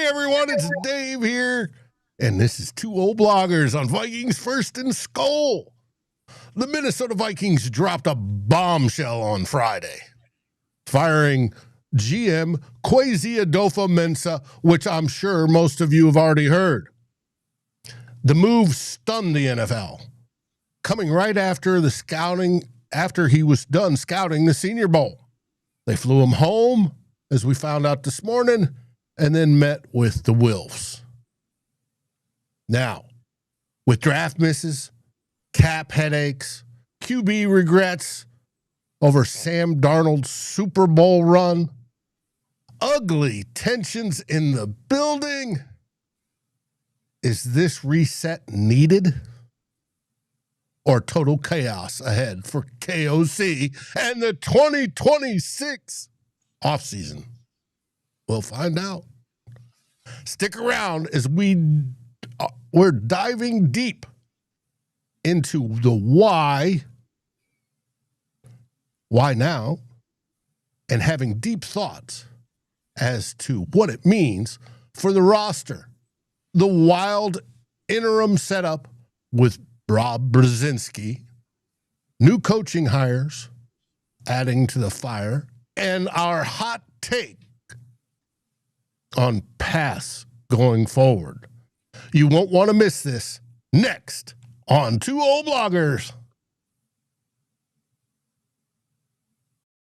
everyone, it's Dave here, and this is Two Old Bloggers on Vikings First and SKOL. The Minnesota Vikings dropped a bombshell on Friday, firing GM Kwesi Adofo-Mensah, which I'm sure most of you have already heard. The move stunned the NFL, coming right after he was done scouting the Senior Bowl. They flew him home, as we found out this morning, and then met with the Wilfs. Now, with draft misses, cap headaches, QB regrets over Sam Darnold's Super Bowl run, ugly tensions in the building, is this reset needed? Or total chaos ahead for KOC and the 2026 offseason? We'll find out. Stick around as we're diving deep into the why now, and having deep thoughts as to what it means for the roster. The wild interim setup with Rob Brzezinski, new coaching hires adding to the fire, and our hot take on paths going forward. You won't want to miss this next on Two Old Bloggers.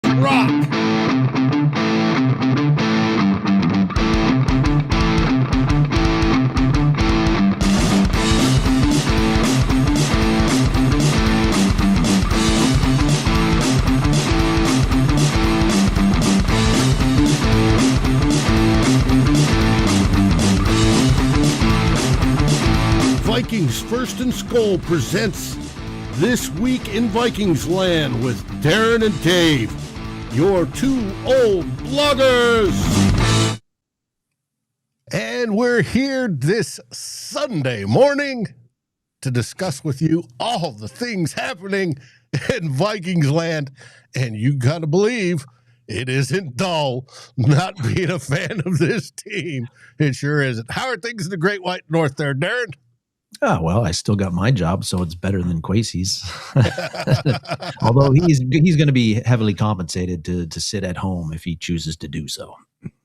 Rock. Vikings First and SKOL presents This Week in Vikings Land with Darren and Dave, your two old bloggers. And we're here this Sunday morning to discuss with you all the things happening in Vikings land. And you gotta believe it isn't dull not being a fan of this team. It sure isn't. How are things in the Great White North there, Darren? Oh, well, I still got my job, so it's better than Kwesi's. Although he's going to be heavily compensated to sit at home if he chooses to do so.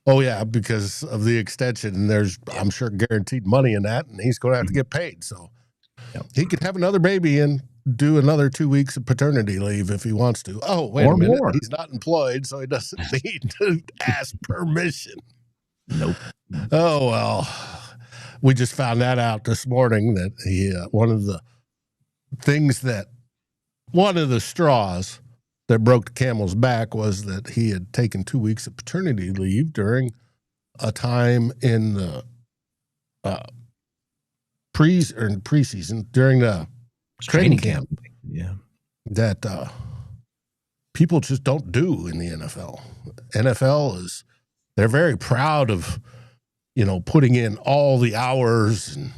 Oh, yeah, because of the extension. There's, I'm sure, guaranteed money in that, and he's going to have to get paid. So he could have another baby and do another 2 weeks of paternity leave if he wants to. Oh, wait a minute. More. He's not employed, so he doesn't need to ask permission. Nope. Oh, well. We just found that out this morning that one of the straws that broke the camel's back was that he had taken 2 weeks of paternity leave during a time in the preseason, during the training camp. Yeah, that people just don't do in the NFL. NFL they're very proud of, putting in all the hours and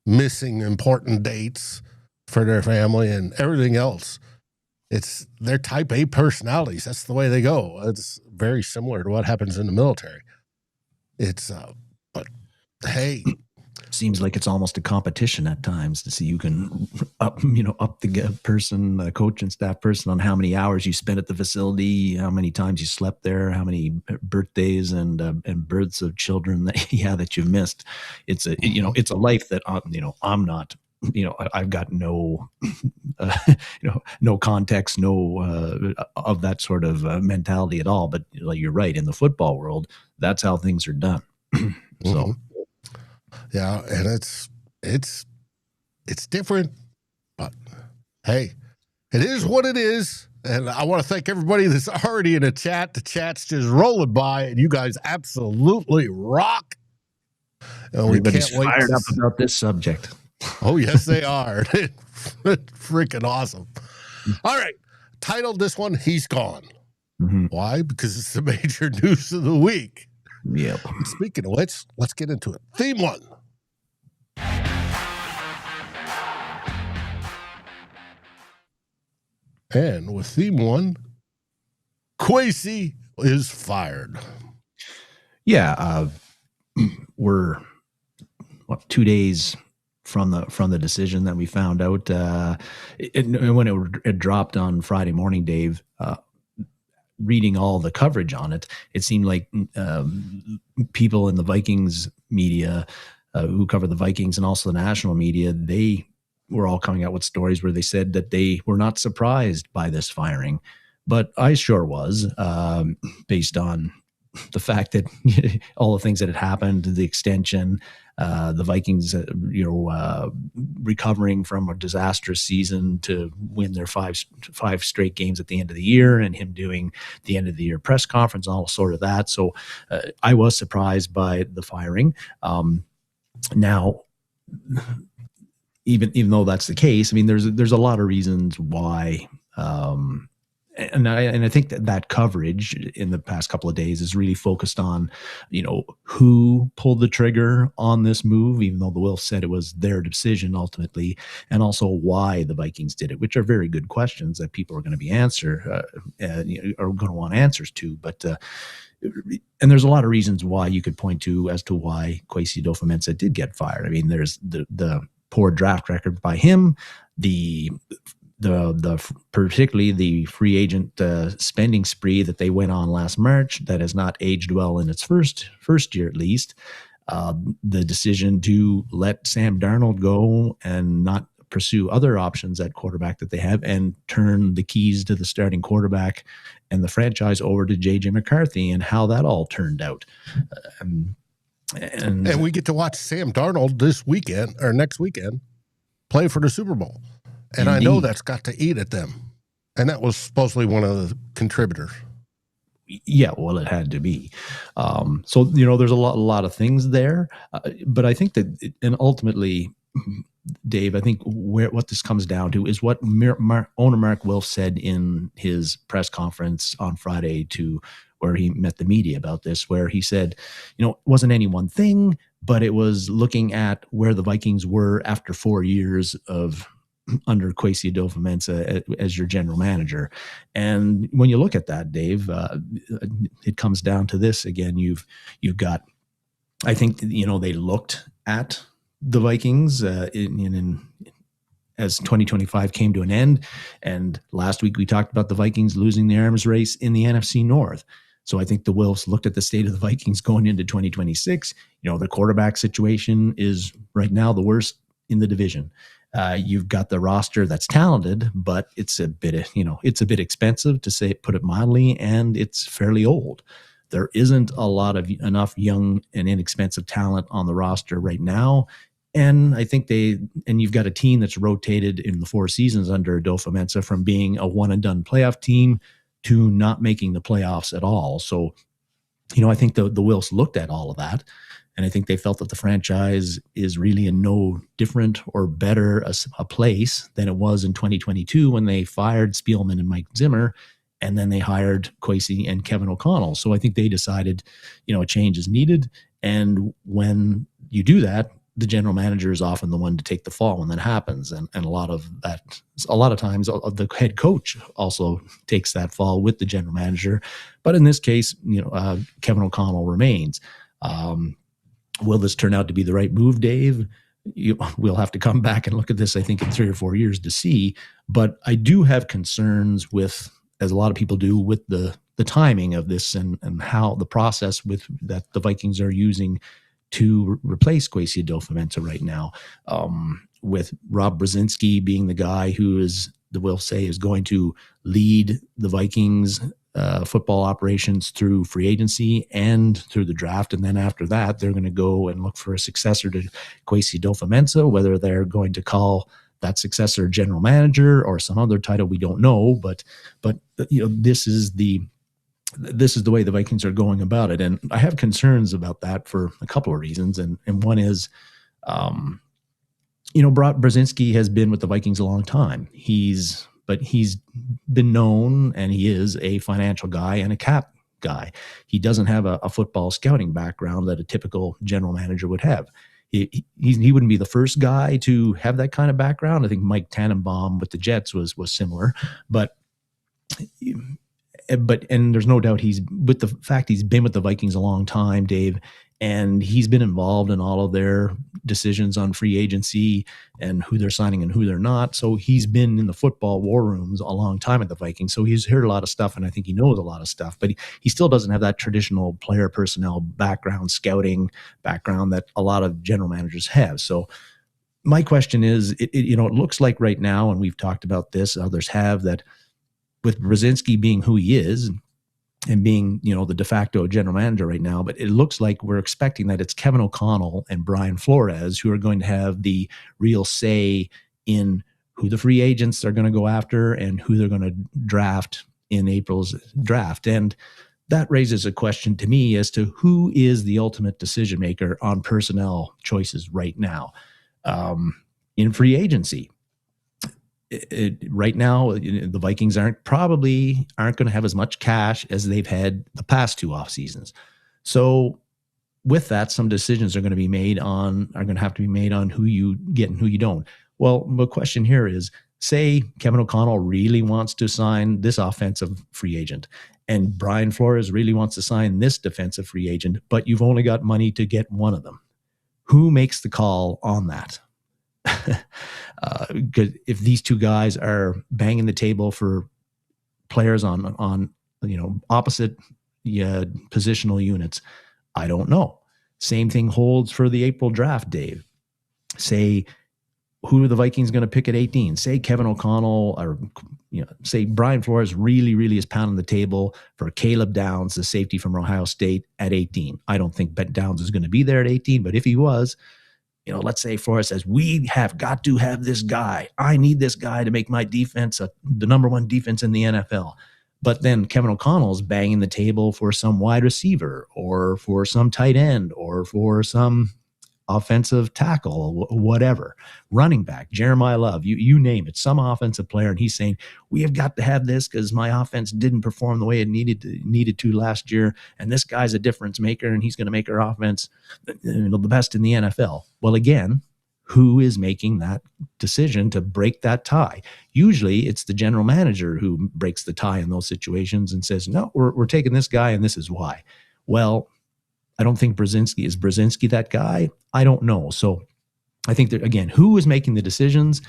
missing important dates for their family and everything else. They're type A personalities. That's the way they go. It's very similar to what happens in the military. But hey, seems like it's almost a competition at times to see who can up the person, coach and staff person, on how many hours you spent at the facility, how many times you slept there, how many birthdays and births of children that you've missed. It's a life that I'm not. I've got no, no context, no of that sort of mentality at all. But you're right, in the football world, that's how things are done. So. Yeah, and it's different, but hey, it is what it is. And I want to thank everybody that's already in the chat. The chat's just rolling by, and you guys absolutely rock. And everybody's fired up about this subject. Oh, yes, they are. Freaking awesome. All right, titled this one, He's Gone. Mm-hmm. Why? Because it's the major news of the week. Yep. Speaking of which, let's get into it. Theme 1. And with theme 1, Kwesi is fired. Yeah. we're 2 days from the decision that we found out. When it dropped on Friday morning, Dave, reading all the coverage on it, it seemed like people in the Vikings media who cover the Vikings and also the national media, they were all coming out with stories where they said that they were not surprised by this firing. But I sure was, based on the fact that all the things that had happened, the extension, the Vikings, recovering from a disastrous season to win their five straight games at the end of the year, and him doing the end of the year press conference, all sort of that. So I was surprised by the firing. Now, even though that's the case, I mean, there's a lot of reasons why. And I think that coverage in the past couple of days is really focused on, who pulled the trigger on this move, even though the Wilfs said it was their decision ultimately, and also why the Vikings did it, which are very good questions that people are going to be are going to want answers to. But and there's a lot of reasons why you could point to as to why Kwesi Adofo-Mensah did get fired. I mean, there's the poor draft record by him, the particularly the free agent spending spree that they went on last March that has not aged well in its first year at least. The decision to let Sam Darnold go and not pursue other options at quarterback that they have, and turn the keys to the starting quarterback and the franchise over to JJ McCarthy, and how that all turned out. And we get to watch Sam Darnold this weekend or next weekend play for the Super Bowl. And indeed. I know that's got to eat at them. And that was supposedly one of the contributors. Yeah, well, it had to be. So, there's a lot of things there. But I think that, and ultimately, Dave, I think what this comes down to is what owner Mark Wilf said in his press conference on Friday where he met the media about this, where he said, it wasn't any one thing, but it was looking at where the Vikings were after 4 years of under Kwesi Adofo-Mensah as your general manager. And when you look at that, Dave, it comes down to this again. You've got, I think, they looked at the Vikings as 2025 came to an end. And last week we talked about the Vikings losing the arms race in the NFC North. So I think the Wilfs looked at the state of the Vikings going into 2026. The quarterback situation is right now the worst in the division. You've got the roster that's talented, but it's a bit expensive, to put it mildly, and it's fairly old. There isn't a lot of enough young and inexpensive talent on the roster right now. And I think you've got a team that's rotated in the 4 seasons under Adofo-Mensah from being a one and done playoff team to not making the playoffs at all. So, I think the Wilfs looked at all of that, and I think they felt that the franchise is really in no different or better a place than it was in 2022 when they fired Spielman and Mike Zimmer, and then they hired Kwesi and Kevin O'Connell. So I think they decided, a change is needed. And when you do that, the general manager is often the one to take the fall when that happens. And a lot of times the head coach also takes that fall with the general manager. But in this case, Kevin O'Connell remains. Will this turn out to be the right move, Dave? We'll have to come back and look at this, I think, in 3 or 4 years to see. But I do have concerns with, as a lot of people do, with the timing of this and how the process that the Vikings are using to replace Kwesi Adofo-Mensah right now, with Rob Brzezinski being the guy who the Wilfs say is going to lead the Vikings football operations through free agency and through the draft. And then after that, they're going to go and look for a successor to Kwesi Adofo-Mensah. Whether they're going to call that successor general manager or some other title, we don't know. But this is the way the Vikings are going about it. And I have concerns about that for a couple of reasons. And one is, Brzezinski has been with the Vikings a long time. He's been known, and he is a financial guy and a cap guy. He doesn't have a football scouting background that a typical general manager would have. He wouldn't be the first guy to have that kind of background. I think Mike Tannenbaum with the Jets was similar, but and there's no doubt he's with the fact he's been with the Vikings a long time, Dave, and he's been involved in all of their decisions on free agency and who they're signing and who they're not. So he's been in the football war rooms a long time at the Vikings. So he's heard a lot of stuff, and I think he knows a lot of stuff, but he still doesn't have that traditional player personnel background, scouting background that a lot of general managers have. So my question is, it looks like right now, and we've talked about this, others have, that with Brzezinski being who he is and being, the de facto general manager right now, but it looks like we're expecting that it's Kevin O'Connell and Brian Flores who are going to have the real say in who the free agents are going to go after and who they're going to draft in April's draft. And that raises a question to me as to who is the ultimate decision maker on personnel choices right now in free agency. Right now, the Vikings aren't going to have as much cash as they've had the past two off seasons. So with that, some decisions are going to have to be made on who you get and who you don't. Well, the question here is, say Kevin O'Connell really wants to sign this offensive free agent and Brian Flores really wants to sign this defensive free agent, but you've only got money to get one of them. Who makes the call on that? Because if these two guys are banging the table for players on opposite positional units, I don't know. Same thing holds for the April draft, Dave. Say, who are the Vikings going to pick at 18? Say Kevin O'Connell or say Brian Flores really is pounding the table for Caleb Downs, the safety from Ohio State, at 18. I don't think Downs is going to be there at 18, but if he was, let's say Flores says, we have got to have this guy. I need this guy to make my defense the number one defense in the NFL. But then Kevin O'Connell's banging the table for some wide receiver or for some tight end or for some offensive tackle, whatever, running back, Jeremiah Love, you name it, some offensive player. And he's saying, we have got to have this because my offense didn't perform the way it needed to last year. And this guy's a difference maker and he's going to make our offense the best in the NFL. Well, again, who is making that decision to break that tie? Usually it's the general manager who breaks the tie in those situations and says, no, we're taking this guy and this is why. Well, I don't think is Brzezinski that guy? I don't know. So I think that, again, who is making the decisions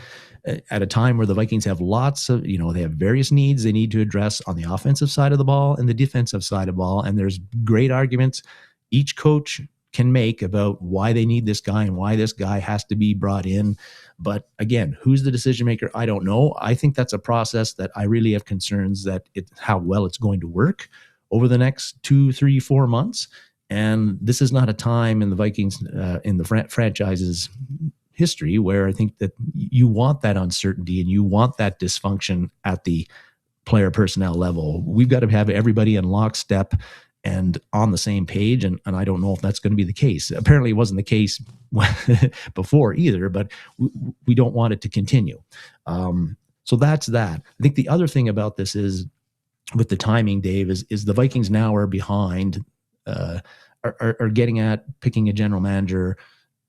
at a time where the Vikings have lots of, they have various needs they need to address on the offensive side of the ball and the defensive side of the ball. And there's great arguments each coach can make about why they need this guy and why this guy has to be brought in. But again, who's the decision maker? I don't know. I think that's a process that I really have concerns that how well it's going to work over the next 2, 3, 4 months. And this is not a time in the Vikings, in the franchise's history, where I think that you want that uncertainty and you want that dysfunction at the player personnel level. We've got to have everybody in lockstep and on the same page. And I don't know if that's going to be the case. Apparently it wasn't the case before either, but we don't want it to continue. So that's that. I think the other thing about this is, with the timing, Dave, is the Vikings now are behind, are getting at picking a general manager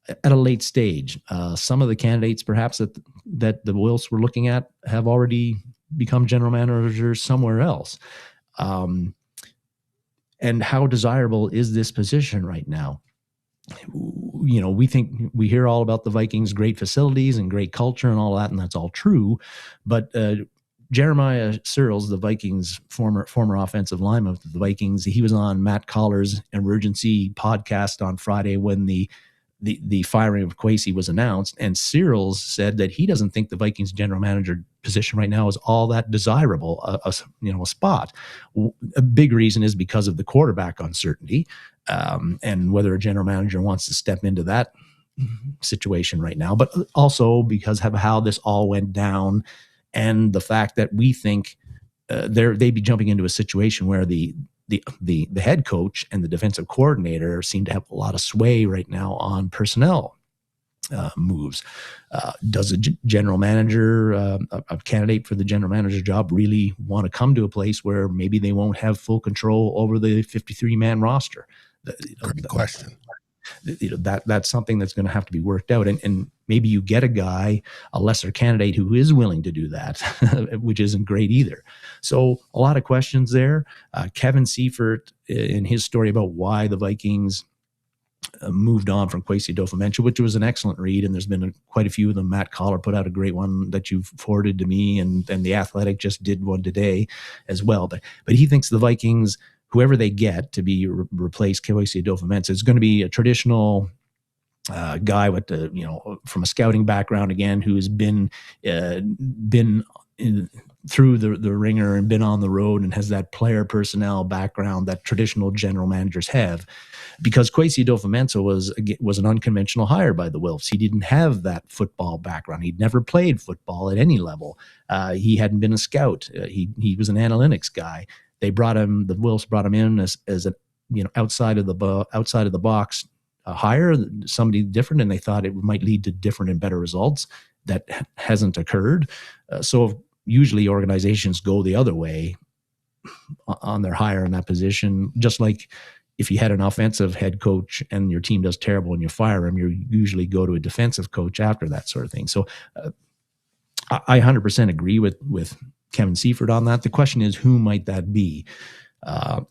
at a late stage. Some of the candidates perhaps that the Wills were looking at have already become general managers somewhere else. And how desirable is this position right now? We hear all about the Vikings' great facilities and great culture and all that, and that's all true. But Jeremiah Searles, the Vikings former offensive lineman of the Vikings, he was on Matt Collar's emergency podcast on Friday when the firing of Kwesi was announced, and Searles said that he doesn't think the Vikings general manager position right now is all that desirable a spot. A big reason is because of the quarterback uncertainty, and whether a general manager wants to step into that situation right now, but also because of how this all went down. And the fact that we think they'd be jumping into a situation where the head coach and the defensive coordinator seem to have a lot of sway right now on personnel moves. Does a general manager, a candidate for the general manager job, really want to come to a place where maybe they won't have full control over the 53-man roster? Great question. That's something that's going to have to be worked out. And maybe you get a guy, a lesser candidate who is willing to do that, which isn't great either. So a lot of questions there. Kevin Seifert, in his story about why the Vikings moved on from Kwesi Adofo-Mensah, which was an excellent read, and there's been quite a few of them. Matt Collar put out a great one that you forwarded to me, and The Athletic just did one today as well. But he thinks the Vikings, whoever they get to be replace Kwesi Adofo-Mensah, is going to be a traditional guy with from a scouting background again, who has been through the ringer and been on the road and has that player personnel background that traditional general managers have. Because Kwesi Adofo-Mensah was an unconventional hire by the Wilfs. He didn't have that football background. He'd never played football at any level. He hadn't been a scout. He was an analytics guy. The Wilfs brought him in as a outside of the box hire, somebody different, and they thought it might lead to different and better results. That hasn't occurred. So usually organizations go the other way on their hire in that position, just like if you had an offensive head coach and your team does terrible and you fire him, you usually go to a defensive coach after that sort of thing. So I 100% agree with Kevin Seifert on that. The question is, who might that be?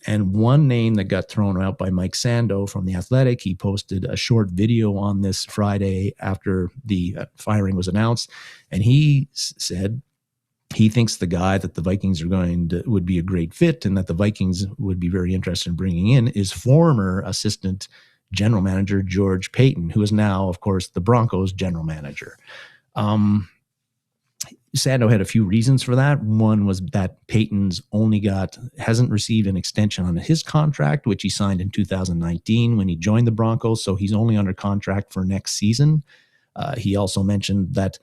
And one name that got thrown out by Mike Sando from The Athletic, he posted a short video on this Friday after the firing was announced, and he said he thinks the guy that the Vikings would be a great fit and that the Vikings would be very interested in bringing in is former assistant general manager George Paton, who is now, of course, the Broncos general manager. Sando had a few reasons for that. One was that Payton's hasn't received an extension on his contract, which he signed in 2019 when he joined the Broncos. So he's only under contract for next season. He also mentioned that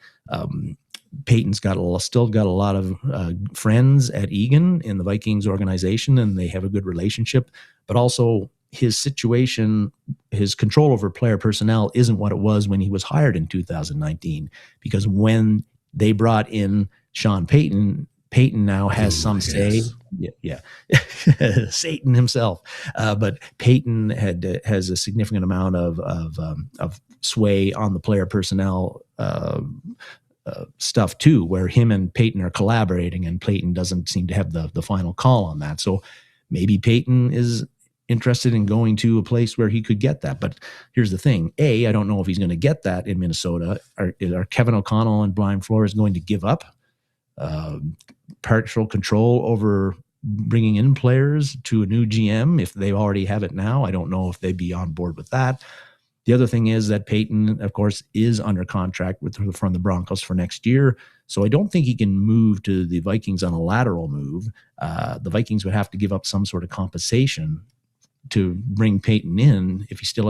Payton's still got a lot of friends at Egan in the Vikings organization, and they have a good relationship. But also his situation, his control over player personnel isn't what it was when he was hired in 2019, because when they brought in Sean Payton now has some say. Yeah. Satan himself. But Payton has a significant amount of sway on the player personnel stuff too, where him and Payton are collaborating, and Payton doesn't seem to have the final call on that. So maybe Payton is interested in going to a place where he could get that. But here's the thing. I don't know if he's going to get that in Minnesota. Are Kevin O'Connell and Brian Flores going to give up partial control over bringing in players to a new GM if they already have it now? I don't know if they'd be on board with that. The other thing is that Payton, of course, is under contract from the Broncos for next year. So I don't think he can move to the Vikings on a lateral move. The Vikings would have to give up some sort of compensation to bring Payton in if he still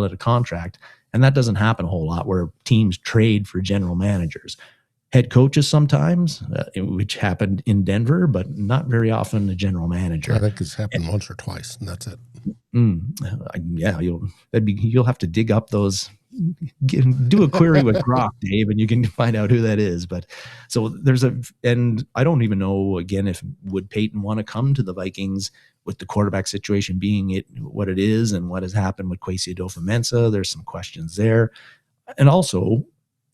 had a contract. And that doesn't happen a whole lot, where teams trade for general managers. Head coaches sometimes, which happened in Denver, but not very often a general manager. I think it's happened once or twice, and that's it. Yeah, you'll have to dig up those, do a query with Grok, Dave, and you can find out who that is. But so and I don't even know again if would Payton want to come to the Vikings with the quarterback situation being what it is, and what has happened with Kwesi Adofo-Mensah. There's some questions there, and also,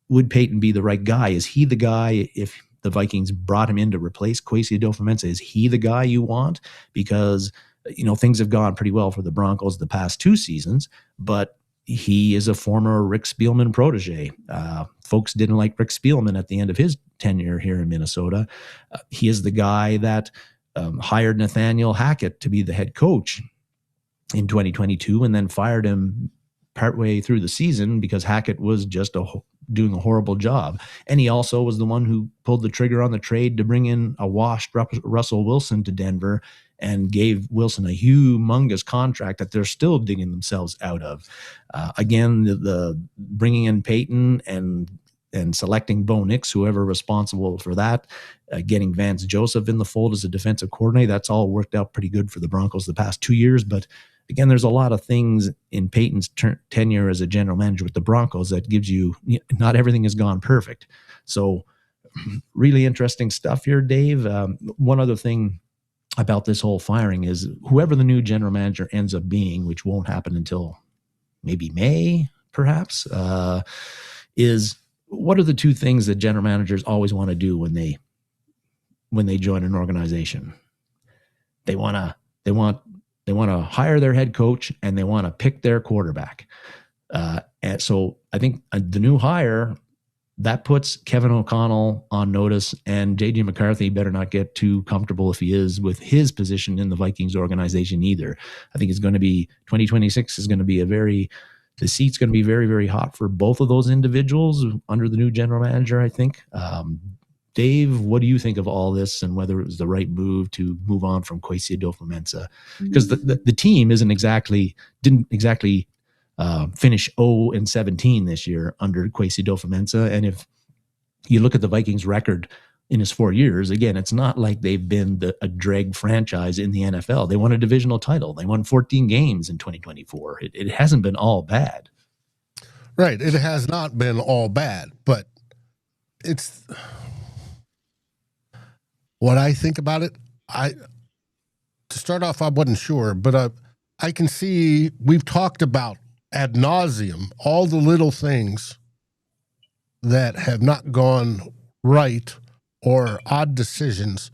would Payton be the right guy? Is he the guy if the Vikings brought him in to replace Kwesi Adofo-Mensah? Is he the guy you want? Because things have gone pretty well for the Broncos the past 2 seasons, but he is a former Rick Spielman protege. Folks didn't like Rick Spielman at the end of his tenure here in Minnesota. He is the guy that hired Nathaniel Hackett to be the head coach in 2022 and then fired him partway through the season because Hackett was just doing a horrible job. And he also was the one who pulled the trigger on the trade to bring in a washed Russell Wilson to Denver and gave Wilson a humongous contract that they're still digging themselves out of. Again, the bringing in Payton and selecting Bo Nix, whoever responsible for that, getting Vance Joseph in the fold as a defensive coordinator, that's all worked out pretty good for the Broncos the past 2 years. But again, there's a lot of things in Payton's tenure as a general manager with the Broncos that gives you, not everything has gone perfect. So really interesting stuff here, Dave. One other thing about this whole firing is whoever the new general manager ends up being, which won't happen until maybe May, perhaps, is what are the two things that general managers always want to do when they join an organization? They want to hire their head coach, and they want to pick their quarterback. And so I think the new hire, that puts Kevin O'Connell on notice, and JJ McCarthy better not get too comfortable if he is with his position in the Vikings organization either. I think it's going to be 2026 is going to be the seat's going to be very, very hot for both of those individuals under the new general manager, I think. Dave, what do you think of all this, and whether it was the right move to move on from Kwesi Adofo-Mensah? Because the team didn't exactly finish 0-17 this year under Kwesi Adofo-Mensah. And if you look at the Vikings record in his 4 years, again, it's not like they've been a drag franchise in the NFL. They won a divisional title. They won 14 games in 2024. It hasn't been all bad. Right. It has not been all bad, but it's what I think about it. To start off, I wasn't sure, but I can see we've talked about ad nauseum all the little things that have not gone right or odd decisions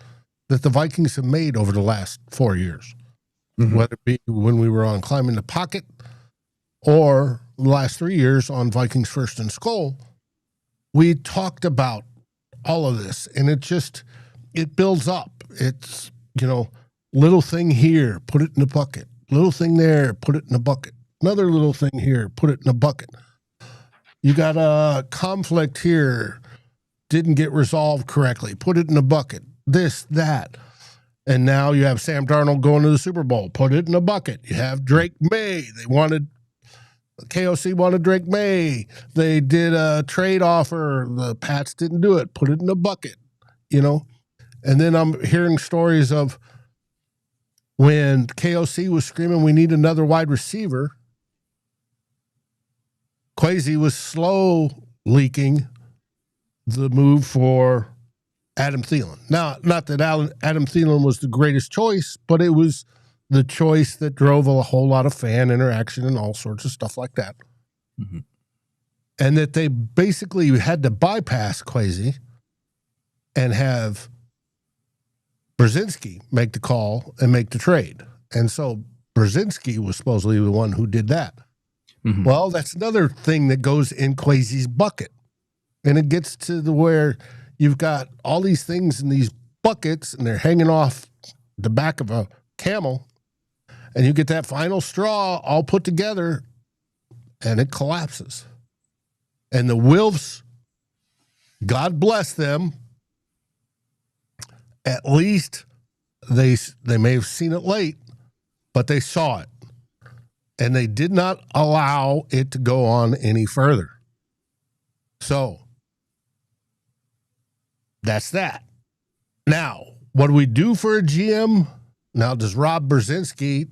that the Vikings have made over the last 4 years, whether it be when we were on Climbing the Pocket or the last 3 years on Vikings First and SKOL. We talked about all of this, and it builds up. It's, little thing here, put it in the bucket. Little thing there, put it in the bucket. Another little thing here, put it in a bucket. You got a conflict here, didn't get resolved correctly, put it in a bucket. This, that. And now you have Sam Darnold going to the Super Bowl, put it in a bucket. You have Drake May. KOC wanted Drake May. They did a trade offer. The Pats didn't do it, put it in a bucket, And then I'm hearing stories of when KOC was screaming, we need another wide receiver. Kwesi was slow leaking the move for Adam Thielen. Now, not that Adam Thielen was the greatest choice, but it was the choice that drove a whole lot of fan interaction and all sorts of stuff like that. Mm-hmm. And that they basically had to bypass Kwesi and have Brzezinski make the call and make the trade. And so Brzezinski was supposedly the one who did that. Mm-hmm. Well, that's another thing that goes in Kwesi's bucket. And it gets to where you've got all these things in these buckets, and they're hanging off the back of a camel, and you get that final straw all put together, and it collapses. And the Wilfs, God bless them, at least they may have seen it late, but they saw it. And they did not allow it to go on any further. So that's that. Now, what do we do for a GM? Now, does Rob Brzezinski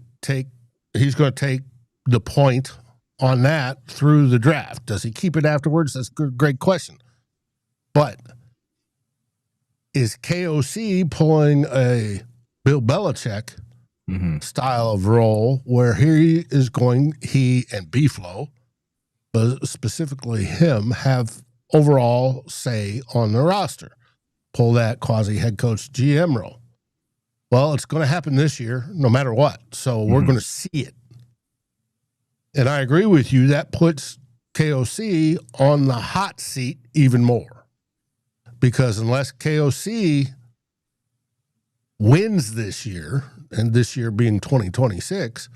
he's going to take the point on that through the draft? Does he keep it afterwards? That's a great question. But is KOC pulling a Bill Belichick style of role where he and B-Flow, but specifically him, have overall say on the roster? Pull that quasi head coach GM role. Well, it's going to happen this year no matter what. So we're going to see it. And I agree with you. That puts KOC on the hot seat even more. Because unless KOC wins this year, and this year being 2026,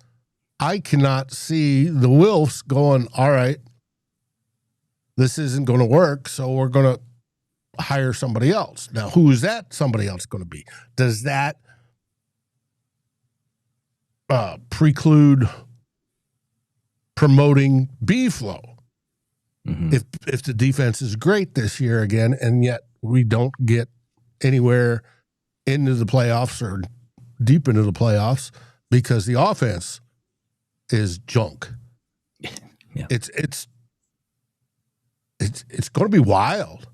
I cannot see the Wilfs going, all right, this isn't going to work, so we're going to hire somebody else. Now, who is that somebody else going to be? Does that preclude promoting B-Flow? If the defense is great this year again, and yet we don't get anywhere into the playoffs or deep into the playoffs because the offense is junk. Yeah. It's going to be wild.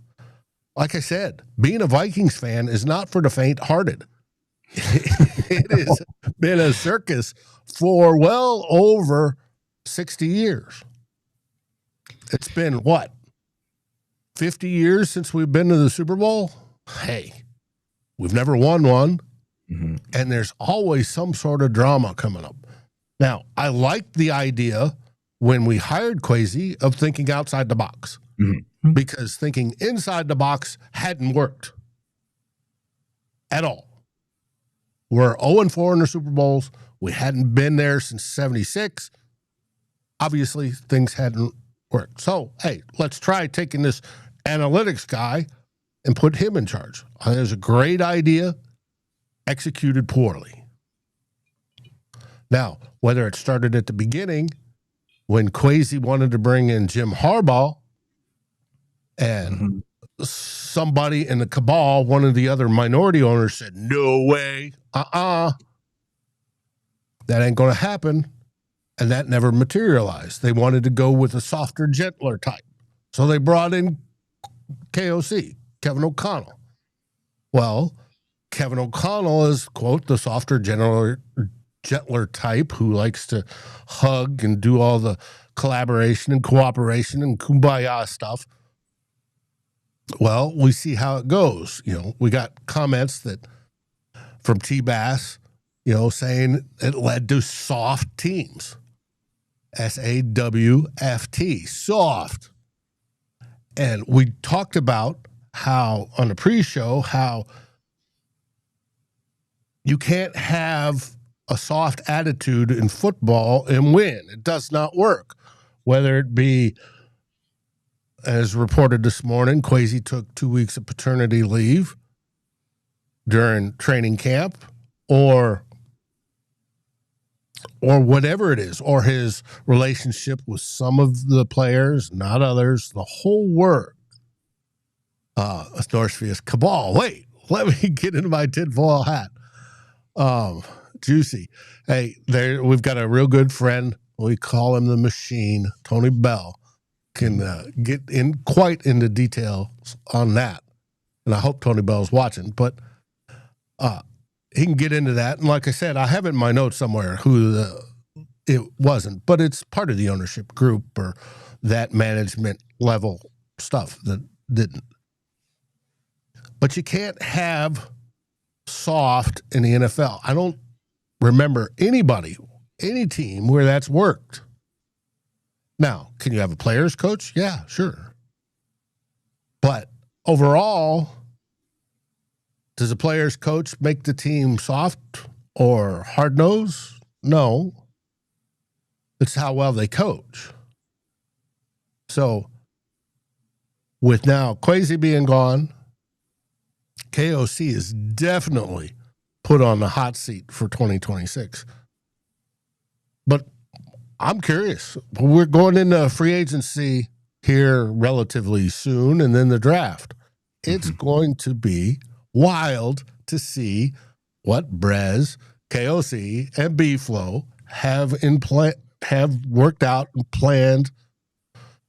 Like I said, being a Vikings fan is not for the faint-hearted. It has been a circus for well over 60 years. It's been what? 50 years since we've been to the Super Bowl, hey, we've never won one, and there's always some sort of drama coming up. Now, I liked the idea when we hired Kwesi of thinking outside the box, because thinking inside the box hadn't worked at all. We're 0-4 in the Super Bowls. We hadn't been there since 76. Obviously, things hadn't worked. So, hey, let's try taking this analytics guy and put him in charge. I think it was a great idea, executed poorly. Now, whether it started at the beginning when Kwesi wanted to bring in Jim Harbaugh and somebody in the cabal, one of the other minority owners said, no way, that ain't going to happen. And that never materialized. They wanted to go with a softer, gentler type. So they brought in KOC, Kevin O'Connell. Well, Kevin O'Connell is, quote, the softer, gentler type who likes to hug and do all the collaboration and cooperation and kumbaya stuff. Well, we see how it goes. We got comments that from T-Bass, saying it led to soft teams. SAWFT, soft. And we talked about how, on the pre-show, how you can't have a soft attitude in football and win. It does not work. Whether it be, as reported this morning, Kwesi took 2 weeks of paternity leave during training camp, or whatever it is, or his relationship with some of the players, not others, the whole work. Northfield cabal. Wait, let me get into my tinfoil hat. Juicy. Hey, we've got a real good friend. We call him the Machine. Tony Bell can get in quite into details on that. And I hope Tony Bell's watching, but he can get into that. And like I said, I have it in my notes somewhere who it wasn't, but it's part of the ownership group or that management level stuff that didn't. But you can't have soft in the NFL. I don't remember any team where that's worked. Now, can you have a player's coach? Yeah, sure. But overall, does a player's coach make the team soft or hard-nosed? No. It's how well they coach. So, with now Kwesi being gone, KOC is definitely put on the hot seat for 2026. But I'm curious. We're going into free agency here relatively soon, and then the draft. It's going to be wild to see what Brez, KOC, and B-Flow have worked out and planned.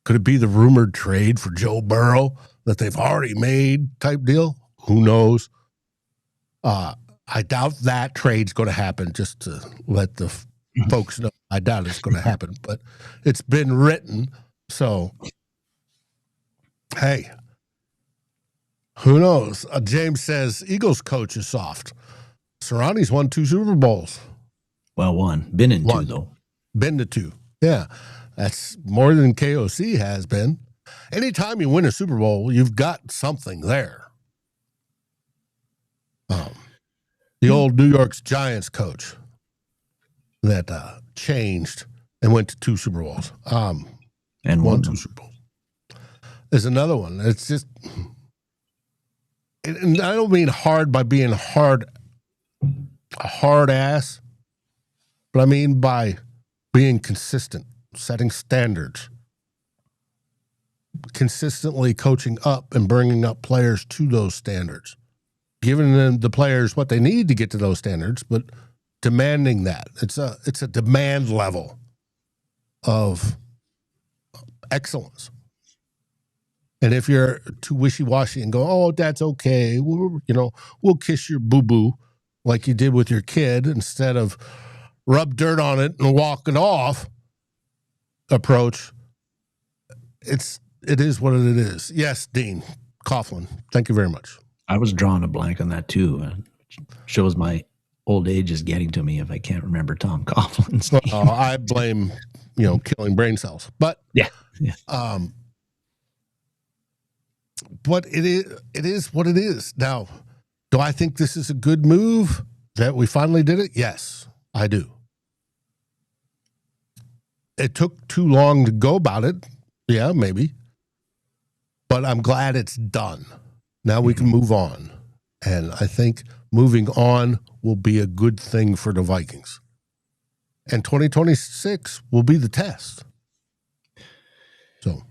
Could it be the rumored trade for Joe Burrow that they've already made type deal? Who knows? I doubt that trade's going to happen, just to let the folks know. I doubt it's going to happen, but it's been written. So, hey, who knows? James says Eagles coach is soft. Sirianni's won 2 Super Bowls. Well, one. Been in 2, though. Been to 2. Yeah. That's more than KOC has been. Anytime you win a Super Bowl, you've got something there. The old New York's Giants coach that changed and went to 2 Super Bowls. And won 2 Super Bowls. There's another one. It's just, and I don't mean hard by being a hard ass, but I mean by being consistent, setting standards, consistently coaching up and bringing up players to those standards, giving them the players what they need to get to those standards, but demanding that. It's a demand level of excellence. And if you're too wishy-washy and go, oh, that's okay, we'll kiss your boo-boo like you did with your kid instead of rub dirt on it and walk it off approach, it's it is what it is. Yes, Dean Coughlin. Thank you very much. I was drawing a blank on that too. Shows my old age is getting to me if I can't remember Tom Coughlin's name. I blame, killing brain cells. But yeah. But it is what it is. Now, do I think this is a good move that we finally did it? Yes, I do. It took too long to go about it. Yeah, maybe. But I'm glad it's done. Now we can move on. And I think moving on will be a good thing for the Vikings. And 2026 will be the test. So,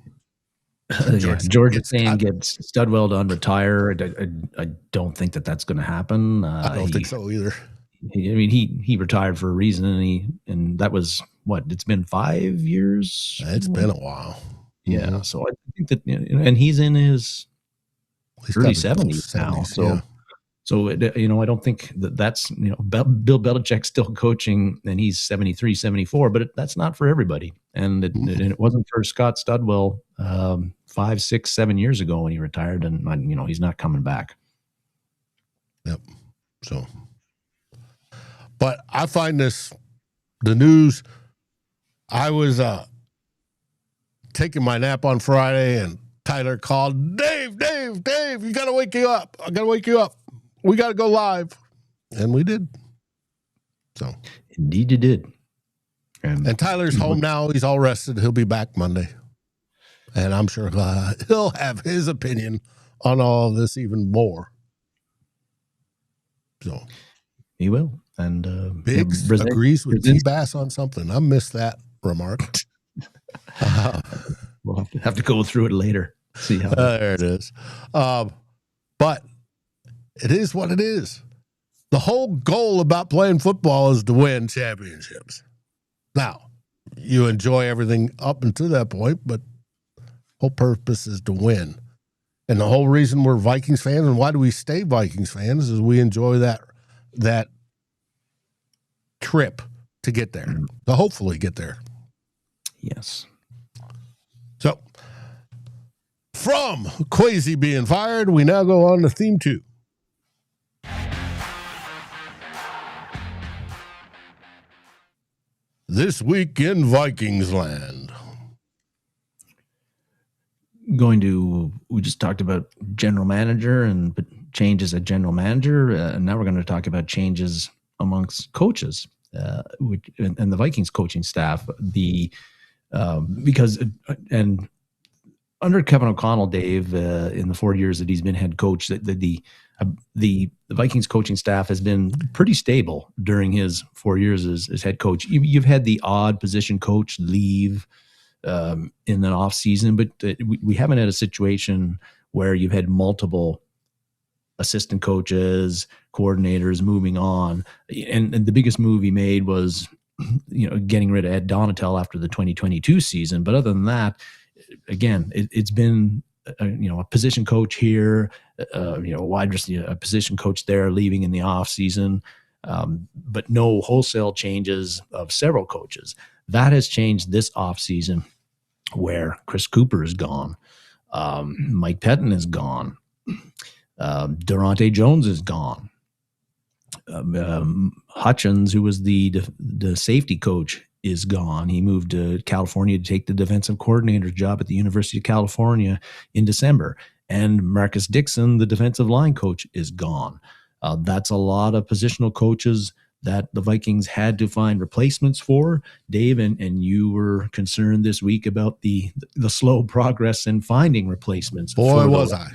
George is saying gets Studwell to unretire. I don't think that's going to happen. I don't think so either. He retired for a reason, and that was what? It's been 5 years. It's been a while. Yeah, mm-hmm. So I think that, and he's in his early 70s now. So, yeah. So I don't think that's Bill Belichick's still coaching, and he's 73, 74, but that's not for everybody, and it wasn't for Scott Studwell 5, 6, 7 years ago when he retired, and he's not coming back. Yep. So, but I find the news. I was taking my nap on Friday, and Tyler called, Dave, you got to wake you up. I got to wake you up. We got to go live. And we did. So, indeed you did. And Tyler's home now. He's all rested. He'll be back Monday. And I'm sure he'll have his opinion on all of this even more. So, he will. And Biggs agrees with T-Bass on something. I missed that remark. We'll have to go through it later. See how there it is. But it is what it is. The whole goal about playing football is to win championships. Now, you enjoy everything up until that point, but whole purpose is to win. And the whole reason we're Vikings fans, and why do we stay Vikings fans, is we enjoy that trip to get there, to hopefully get there. Yes. So, from Kwesi being fired, we now go on to theme 2. This week in Vikings land. We just talked about general manager and changes at general manager. And now we're going to talk about changes amongst coaches and the Vikings coaching staff. Because under Kevin O'Connell, Dave, in the 4 years that he's been head coach, the Vikings coaching staff has been pretty stable during his 4 years as head coach. You've had the odd position coach leave in an off season, but we haven't had a situation where you've had multiple assistant coaches, coordinators moving on. And the biggest move he made was, getting rid of Ed Donatel after the 2022 season. But other than that, again, it's been a position coach here, a position coach there leaving in the off season, but no wholesale changes of several coaches. That has changed this off season, where Chris Cooper is gone, Mike Pettin is gone, Durante Jones is gone. Hutchins, who was the safety coach, is gone. He moved to California to take the defensive coordinator's job at the University of California in December. And Marcus Dixon, the defensive line coach, is gone. That's a lot of positional coaches that the Vikings had to find replacements for. Dave, and you were concerned this week about the slow progress in finding replacements. Boy, was I.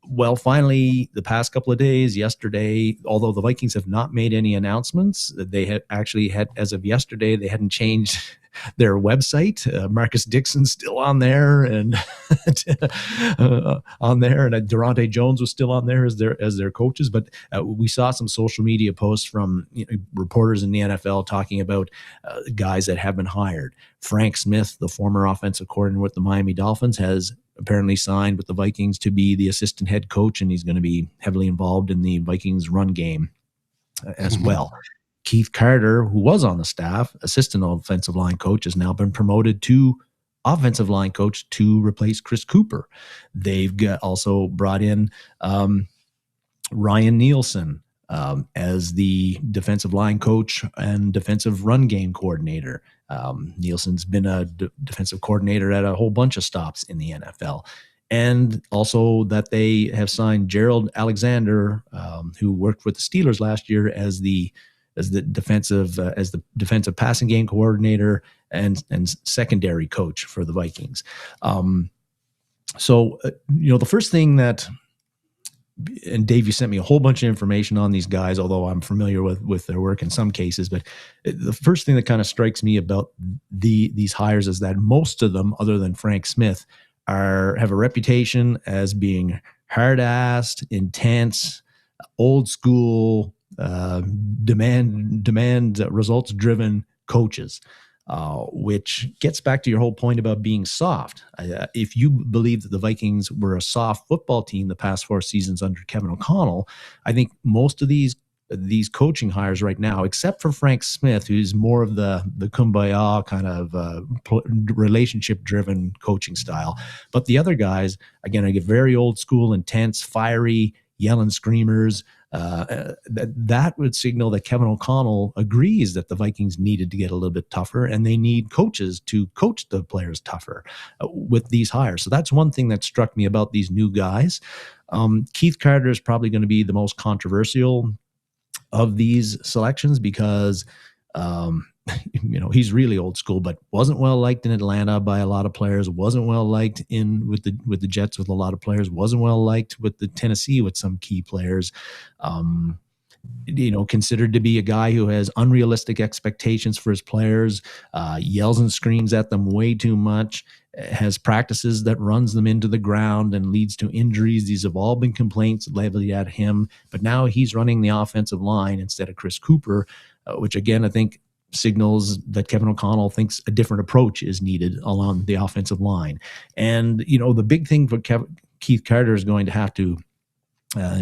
Well, finally, the past couple of days, yesterday, although the Vikings have not made any announcements, they had actually had, as of yesterday, they hadn't changed their website. Marcus Dixon's still on there, and and Durante Jones was still on there as their coaches. But we saw some social media posts from reporters in the NFL talking about guys that have been hired. Frank Smith, the former offensive coordinator with the Miami Dolphins, has apparently signed with the Vikings to be the assistant head coach, and he's going to be heavily involved in the Vikings run game as well. Keith Carter, who was on the staff, assistant offensive line coach, has now been promoted to offensive line coach to replace Chris Cooper. They've also brought in Ryan Nielsen as the defensive line coach and defensive run game coordinator. Nielsen's been a defensive coordinator at a whole bunch of stops in the NFL. And also that they have signed Gerald Alexander, who worked with the Steelers last year as the defensive passing game coordinator and secondary coach for the Vikings. The first thing that, and Dave, you sent me a whole bunch of information on these guys, although I'm familiar with their work in some cases. But the first thing that kind of strikes me about these hires is that most of them, other than Frank Smith, have a reputation as being hard-assed, intense, old school, demand results-driven coaches. Which gets back to your whole point about being soft. If you believe that the Vikings were a soft football team the past 4 seasons under Kevin O'Connell, I think most of these coaching hires right now, except for Frank Smith, who's more of the kumbaya kind of relationship-driven coaching style. But the other guys, again, I get very old school, intense, fiery, yelling screamers. That would signal that Kevin O'Connell agrees that the Vikings needed to get a little bit tougher, and they need coaches to coach the players tougher with these hires. So that's one thing that struck me about these new guys. Keith Carter is probably going to be the most controversial of these selections because he's really old school, but wasn't well liked in Atlanta by a lot of players, wasn't well liked with the Jets with a lot of players, wasn't well liked with the Tennessee with some key players. Considered to be a guy who has unrealistic expectations for his players, yells and screams at them way too much, has practices that runs them into the ground and leads to injuries. These have all been complaints leveled at him, but now he's running the offensive line instead of Chris Cooper, which again, I think signals that Kevin O'Connell thinks a different approach is needed along the offensive line. And, the big thing for Keith Carter is going to have to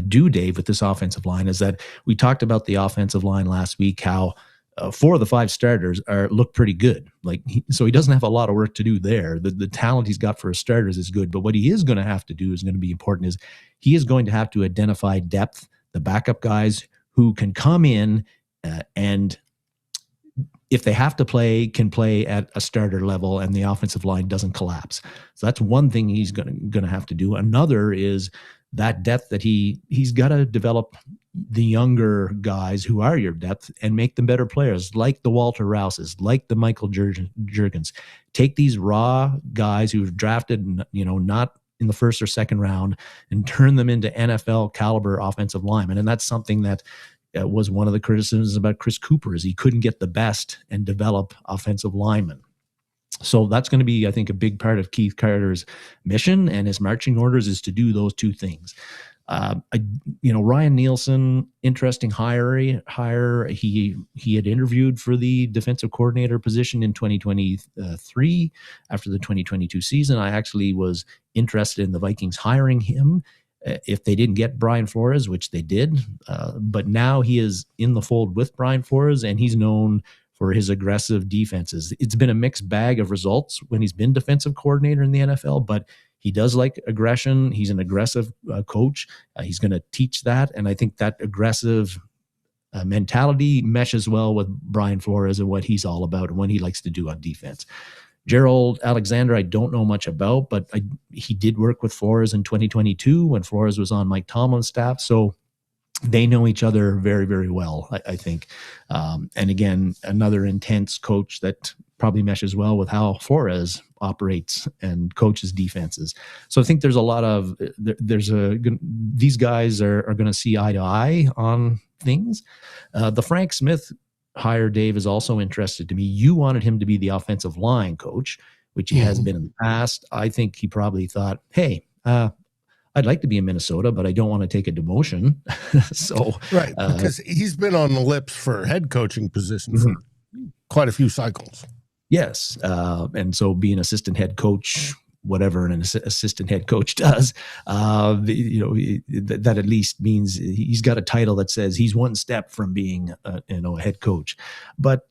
do, Dave, with this offensive line is that we talked about the offensive line last week, how 4 of the 5 starters look pretty good. So he doesn't have a lot of work to do there. The talent he's got for his starters is good, but what he is going to have to do is going to be important is he is going to have to identify depth, the backup guys who can come in and if they have to play, can play at a starter level and the offensive line doesn't collapse. So that's one thing he's going to have to do. Another is that depth that he's got to develop the younger guys who are your depth and make them better players, like the Walter Rouses, like the Michael Juergens. Take these raw guys who've drafted, not in the first or second round and turn them into NFL caliber offensive linemen. And that's something that was one of the criticisms about Chris Cooper is he couldn't get the best and develop offensive linemen. So that's going to be, I think, a big part of Keith Carter's mission and his marching orders is to do those two things. Ryan Nielsen, interesting hire. He had interviewed for the defensive coordinator position in 2023 after the 2022 season. I actually was interested in the Vikings hiring him if they didn't get Brian Flores, which they did. But now he is in the fold with Brian Flores, and he's known for his aggressive defenses. It's been a mixed bag of results when he's been defensive coordinator in the NFL, but he does like aggression. He's an aggressive coach. He's going to teach that. And I think that aggressive mentality meshes well with Brian Flores and what he's all about and what he likes to do on defense. Gerald Alexander, I don't know much about, but he did work with Flores in 2022 when Flores was on Mike Tomlin's staff. So they know each other very, very well, I think. And again, another intense coach that probably meshes well with how Flores operates and coaches defenses. So I think there's a lot of, these guys are going to see eye to eye on things. The Frank Smith hire, Dave, is also interested to me. You wanted him to be the offensive line coach, which he has been in the past. I think he probably thought, hey, I'd like to be in Minnesota, but I don't want to take a demotion. Right, because he's been on the lips for head coaching positions for quite a few cycles. Yes, and so being assistant head coach whatever an assistant head coach does, that at least means he's got a title that says he's one step from being a head coach. But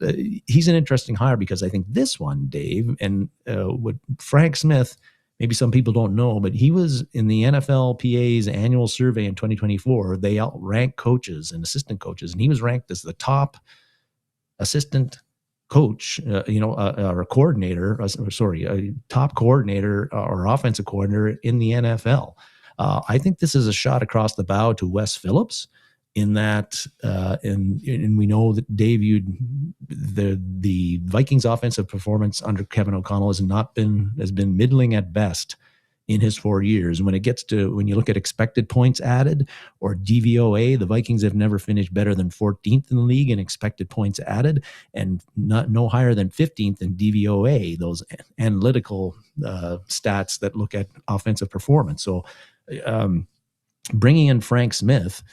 he's an interesting hire because I think this one, Dave, and what Frank Smith, maybe some people don't know, but he was in the NFLPA's annual survey in 2024. They outrank coaches and assistant coaches, and he was ranked as the top assistant coach, or a coordinator, a top coordinator or offensive coordinator in the NFL. I think this is a shot across the bow to Wes Phillips in that, and we know that Dave, the Vikings offensive performance under Kevin O'Connell has been middling at best in his 4 years. When you look at expected points added or DVOA, the Vikings have never finished better than 14th in the league in expected points added, and no higher than 15th in DVOA, those analytical stats that look at offensive performance. So bringing in Frank Smith,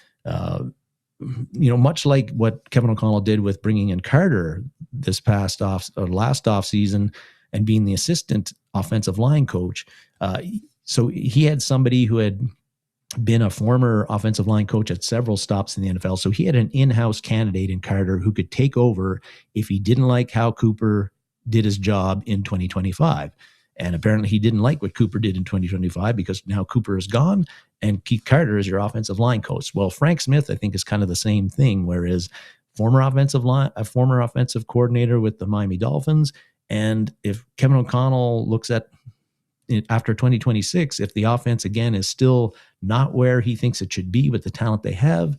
much like what Kevin O'Connell did with bringing in Carter this last off season and being the assistant offensive line coach. So he had somebody who had been a former offensive line coach at several stops in the NFL. So he had an in-house candidate in Carter who could take over if he didn't like how Cooper did his job in 2025. And apparently he didn't like what Cooper did in 2025 because now Cooper is gone and Keith Carter is your offensive line coach. Well, Frank Smith, I think, is kind of the same thing, whereas former offensive coordinator with the Miami Dolphins. And if Kevin O'Connell looks at it after 2026, if the offense again is still not where he thinks it should be with the talent they have,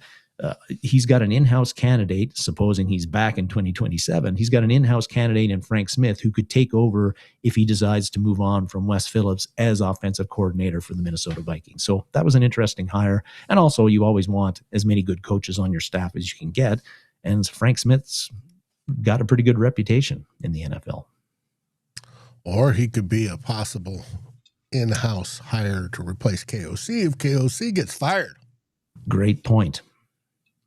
he's got an in-house candidate, supposing he's back in 2027. He's got an in-house candidate in Frank Smith who could take over if he decides to move on from Wes Phillips as offensive coordinator for the Minnesota Vikings. So that was an interesting hire. And also, you always want as many good coaches on your staff as you can get. And Frank Smith's got a pretty good reputation in the NFL. Or he could be a possible in-house hire to replace KOC if KOC gets fired. Great point.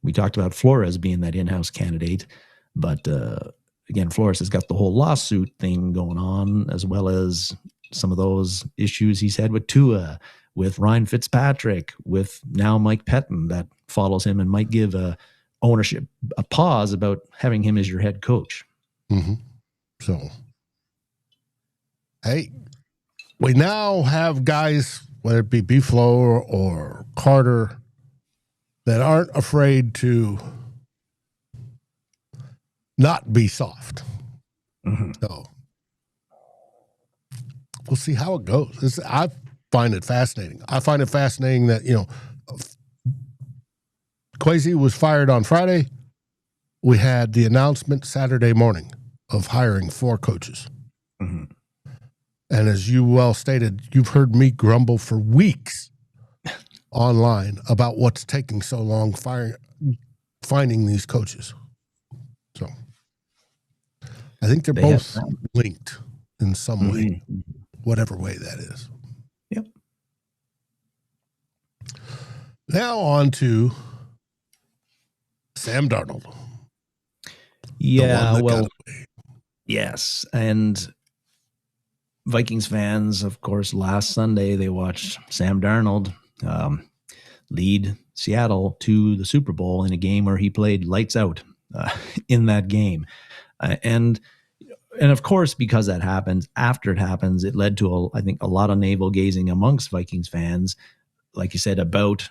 We talked about Flores being that in-house candidate, but again, Flores has got the whole lawsuit thing going on, as well as some of those issues he's had with Tua, with Ryan Fitzpatrick, with now Mike Pettin that follows him and might give ownership a pause about having him as your head coach. Mm-hmm. So, hey, we now have guys, whether it be Buffalo or Carter, that aren't afraid to not be soft. Mm-hmm. So we'll see how it goes. I find it fascinating. I find it fascinating that, Kwesi was fired on Friday. We had the announcement Saturday morning of hiring 4 coaches. Mm-hmm. And as you well stated, you've heard me grumble for weeks online about what's taking so long finding these coaches. So I think they're both linked in some way, whatever way that is. Yep. Now on to Sam Darnold. Yeah, well, yes. And Vikings fans, of course, last Sunday, they watched Sam Darnold lead Seattle to the Super Bowl in a game where he played lights out in that game. And of course, because that happened, after it happens, it led to, I think, a lot of navel gazing amongst Vikings fans, like you said, about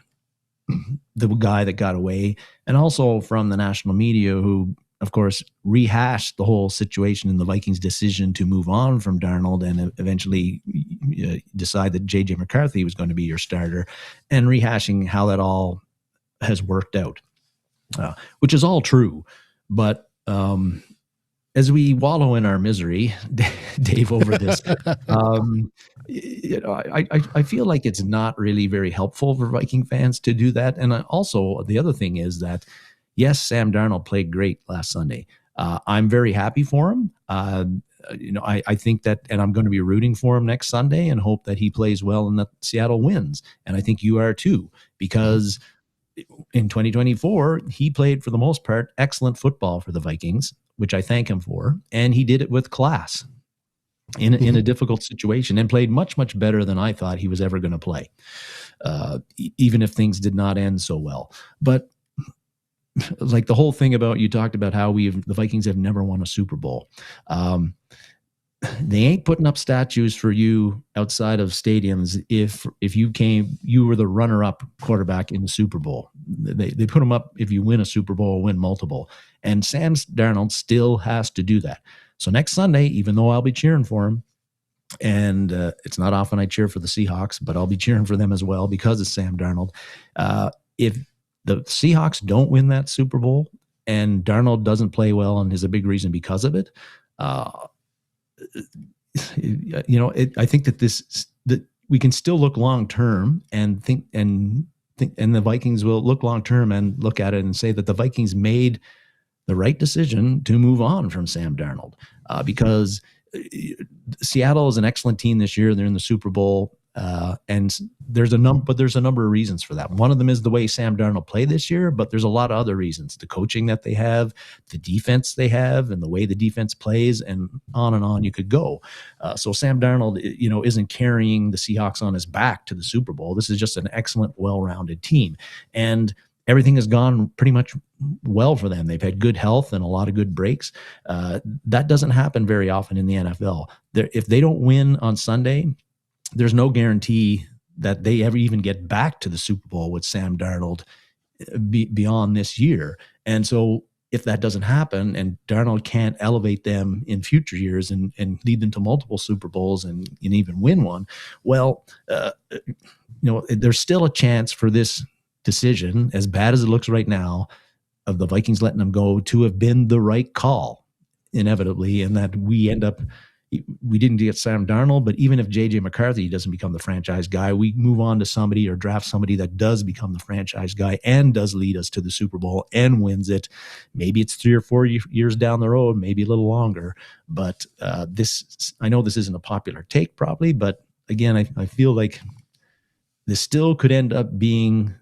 the guy that got away, and also from the national media who, of course, rehashed the whole situation in the Vikings' decision to move on from Darnold and eventually decide that J.J. McCarthy was going to be your starter, and rehashing how that all has worked out, which is all true. But as we wallow in our misery, Dave, over this, I feel like it's not really very helpful for Viking fans to do that. And also, the other thing is that, yes, Sam Darnold played great last Sunday. I'm very happy for him. I think that, and I'm going to be rooting for him next Sunday and hope that he plays well and that Seattle wins. And I think you are too, because in 2024, he played, for the most part, excellent football for the Vikings, which I thank him for. And he did it with class. in a difficult situation, and played much, much better than I thought he was ever going to play, even if things did not end so well. But like the whole thing about, you talked about how the Vikings have never won a Super Bowl. They ain't putting up statues for you outside of stadiums if you were the runner-up quarterback in the Super Bowl. They put them up if you win a Super Bowl or win multiple. And Sam Darnold still has to do that. So next Sunday, even though I'll be cheering for him, and it's not often I cheer for the Seahawks, but I'll be cheering for them as well because it's Sam Darnold. If the Seahawks don't win that Super Bowl and Darnold doesn't play well and is a big reason because of it, I think that we can still look long term and think the Vikings will look long term and look at it and say that the Vikings made the right decision to move on from Sam Darnold, because Seattle is an excellent team this year. They're in the Super Bowl. And there's a number of reasons for that. One of them is the way Sam Darnold played this year, but there's a lot of other reasons: the coaching that they have, the defense they have, and the way the defense plays, and on you could go. So Sam Darnold, isn't carrying the Seahawks on his back to the Super Bowl. This is just an excellent, well-rounded team, and everything has gone pretty much well for them. They've had good health and a lot of good breaks. That doesn't happen very often in the NFL. If they don't win on Sunday, there's no guarantee that they ever even get back to the Super Bowl with Sam Darnold beyond this year. And so if that doesn't happen and Darnold can't elevate them in future years and lead them to multiple Super Bowls and even win one, well, there's still a chance for this decision, as bad as it looks right now, of the Vikings letting them go, to have been the right call, inevitably, and that we didn't get Sam Darnold, but even if J.J. McCarthy doesn't become the franchise guy, we move on to somebody or draft somebody that does become the franchise guy and does lead us to the Super Bowl and wins it. Maybe it's 3 or 4 years down the road, maybe a little longer. But I know this isn't a popular take probably, but again, I feel like this still could end up being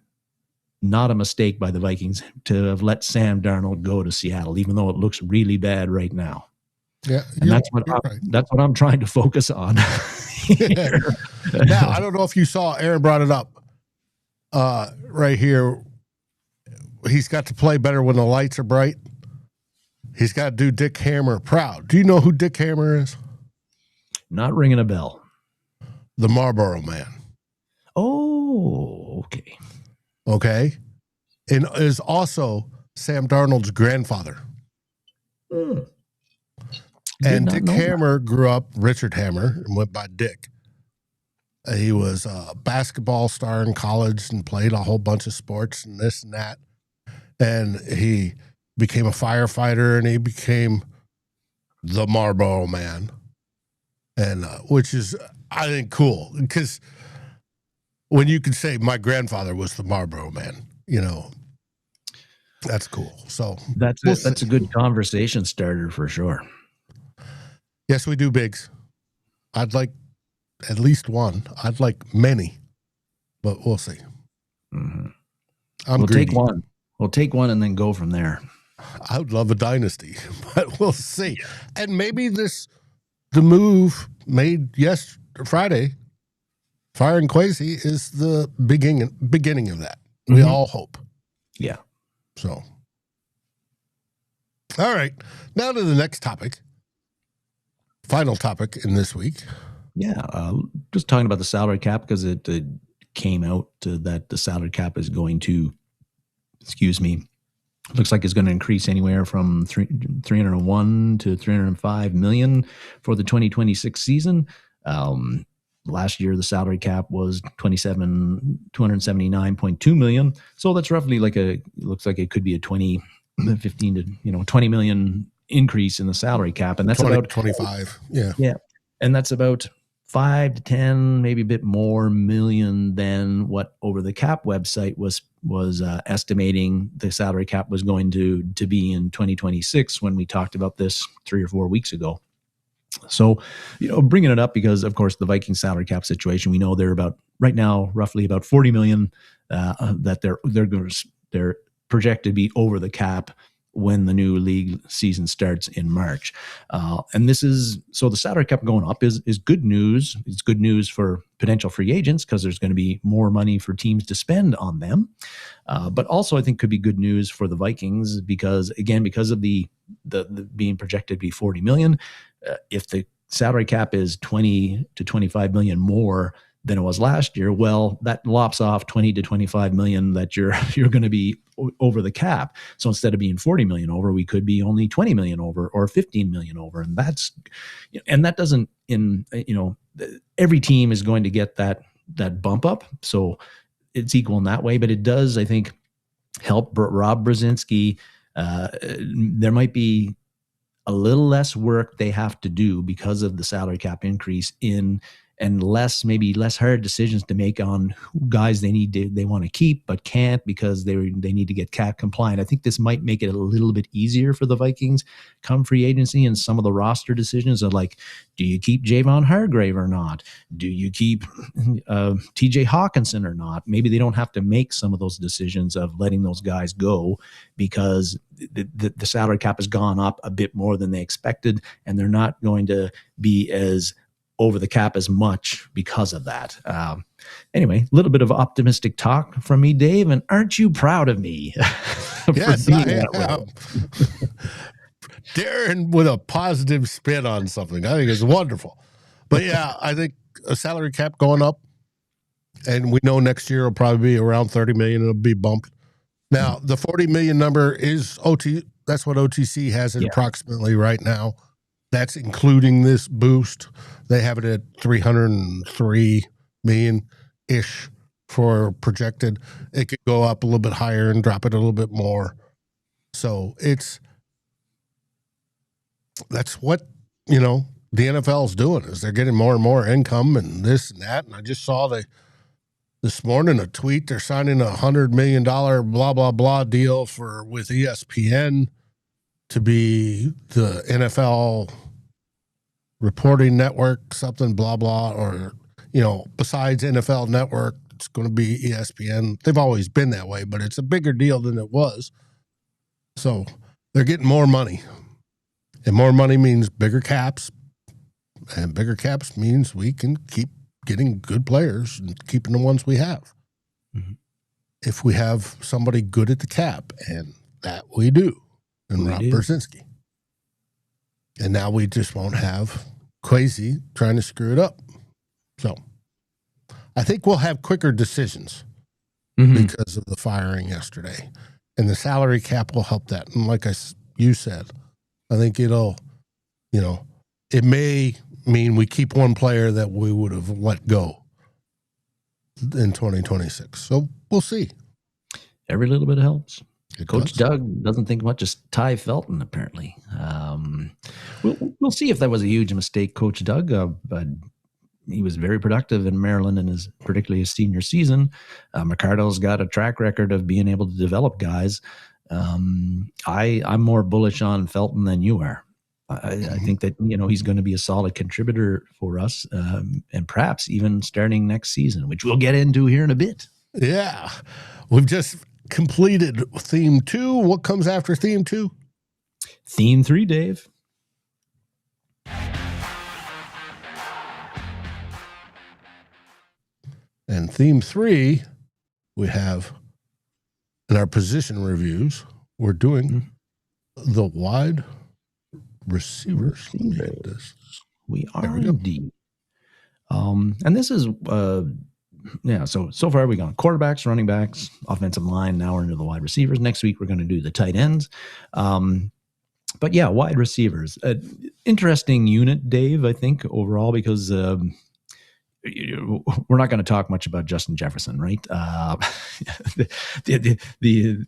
not a mistake by the Vikings to have let Sam Darnold go to Seattle, even though it looks really bad right now. Yeah, and that's what I'm trying to focus on. Now, I don't know if you saw, Aaron brought it up right here. He's got to play better when the lights are bright. He's got to do Dick Hammer proud. Do you know who Dick Hammer is? Not ringing a bell. The Marlboro Man. Oh, okay. Okay. And is also Sam Darnold's grandfather. And Dick Hammer grew up, Richard Hammer, and went by Dick. He was a basketball star in college and played a whole bunch of sports and this and that. And he became a firefighter, and he became the Marlboro Man. And which is, I think, cool, because when you can say my grandfather was the Marlboro Man, that's cool. So that's a good conversation starter for sure. Yes, we do, Biggs. I'd like at least one. I'd like many, but we'll see. Mm-hmm. We'll greedy. Take one. We'll take one and then go from there. I would love a dynasty, but we'll see. And maybe the move made Friday, firing Kwesi, is the beginning of that. Mm-hmm. We all hope. Yeah. So, all right. Now to the next topic. Final topic in this week. Yeah, just talking about the salary cap, because it came out that the salary cap is going to, looks like it's going to increase anywhere from 301 to 305 million for the 2026 season. Last year, the salary cap was 279.2 million. So that's roughly looks like it could be a 20 million increase in the salary cap, and that's about 25. Yeah, and that's about 5 to 10, maybe a bit more million than what Over the Cap website was estimating the salary cap was going to be in 2026 when we talked about this 3 or 4 weeks ago. So, bringing it up because, of course, the Vikings salary cap situation, we know they're about right now roughly about 40 million that they're projected to be over the cap when the new league season starts in March. And this is, so the salary cap going up is good news. It's good news for potential free agents because there's going to be more money for teams to spend on them. But also I think could be good news for the Vikings because, again, because of the being projected to be 40 million, if the salary cap is 20 to 25 million more than it was last year, well, that lops off 20 to 25 million that you're going to be over the cap. So instead of being 40 million over, we could be only 20 million over or 15 million over. And that doesn't, every team is going to get that bump up. So it's equal in that way, but it does, I think, help Rob Brzezinski. There might be a little less work they have to do because of the salary cap increase and maybe less hard decisions to make on who guys they want to keep but can't because they need to get cap compliant. I think this might make it a little bit easier for the Vikings come free agency, and some of the roster decisions are like, do you keep Javon Hargrave or not? Do you keep TJ Hawkinson or not? Maybe they don't have to make some of those decisions of letting those guys go because the salary cap has gone up a bit more than they expected, and they're not going to be as over the cap as much because of that. Anyway, a little bit of optimistic talk from me, Dave, and aren't you proud of me? Yes, I am. Darren with a positive spin on something. I think it's wonderful. But yeah, I think a salary cap going up, and we know next year will probably be around 30 million. It'll be bumped. Now, the 40 million number is OT. That's what OTC has it approximately right now. That's including this boost. They have it at 303 million-ish for projected. It could go up a little bit higher and drop it a little bit more. So that's what, the NFL is doing, is they're getting more and more income and this and that. And I just saw this morning a tweet. They're signing $100 million blah, blah, blah deal with ESPN to be the NFL reporting network, something blah, blah, or, besides NFL network, it's going to be ESPN. They've always been that way, but it's a bigger deal than it was. So they're getting more money, and more money means bigger caps, and bigger caps means we can keep getting good players and keeping the ones we have. Mm-hmm. If we have somebody good at the cap, and that we do, and Rob Brzezinski. And now we just won't have Kwesi trying to screw it up. So I think we'll have quicker decisions because of the firing yesterday. And the salary cap will help that. And like you said, I think it'll, it may mean we keep one player that we would have let go in 2026. So we'll see. Every little bit helps. Coach Doug doesn't think much of Ty Felton, apparently. We'll see if that was a huge mistake, Coach Doug. But he was very productive in Maryland in particularly his senior season. McCarthy's got a track record of being able to develop guys. I'm more bullish on Felton than you are. I think that he's going to be a solid contributor for us, and perhaps even starting next season, which we'll get into here in a bit. Yeah, we've just completed theme 2. What comes after theme 2? Theme 3, Dave. And theme 3, we have in our position reviews, we're doing the wide receivers. We are indeed. And this is so far we've gone quarterbacks, running backs, offensive line. Now we're into the wide receivers. Next week we're going to do the tight ends. But yeah, wide receivers. Interesting unit, Dave, I think, overall, because we're not going to talk much about Justin Jefferson, right? The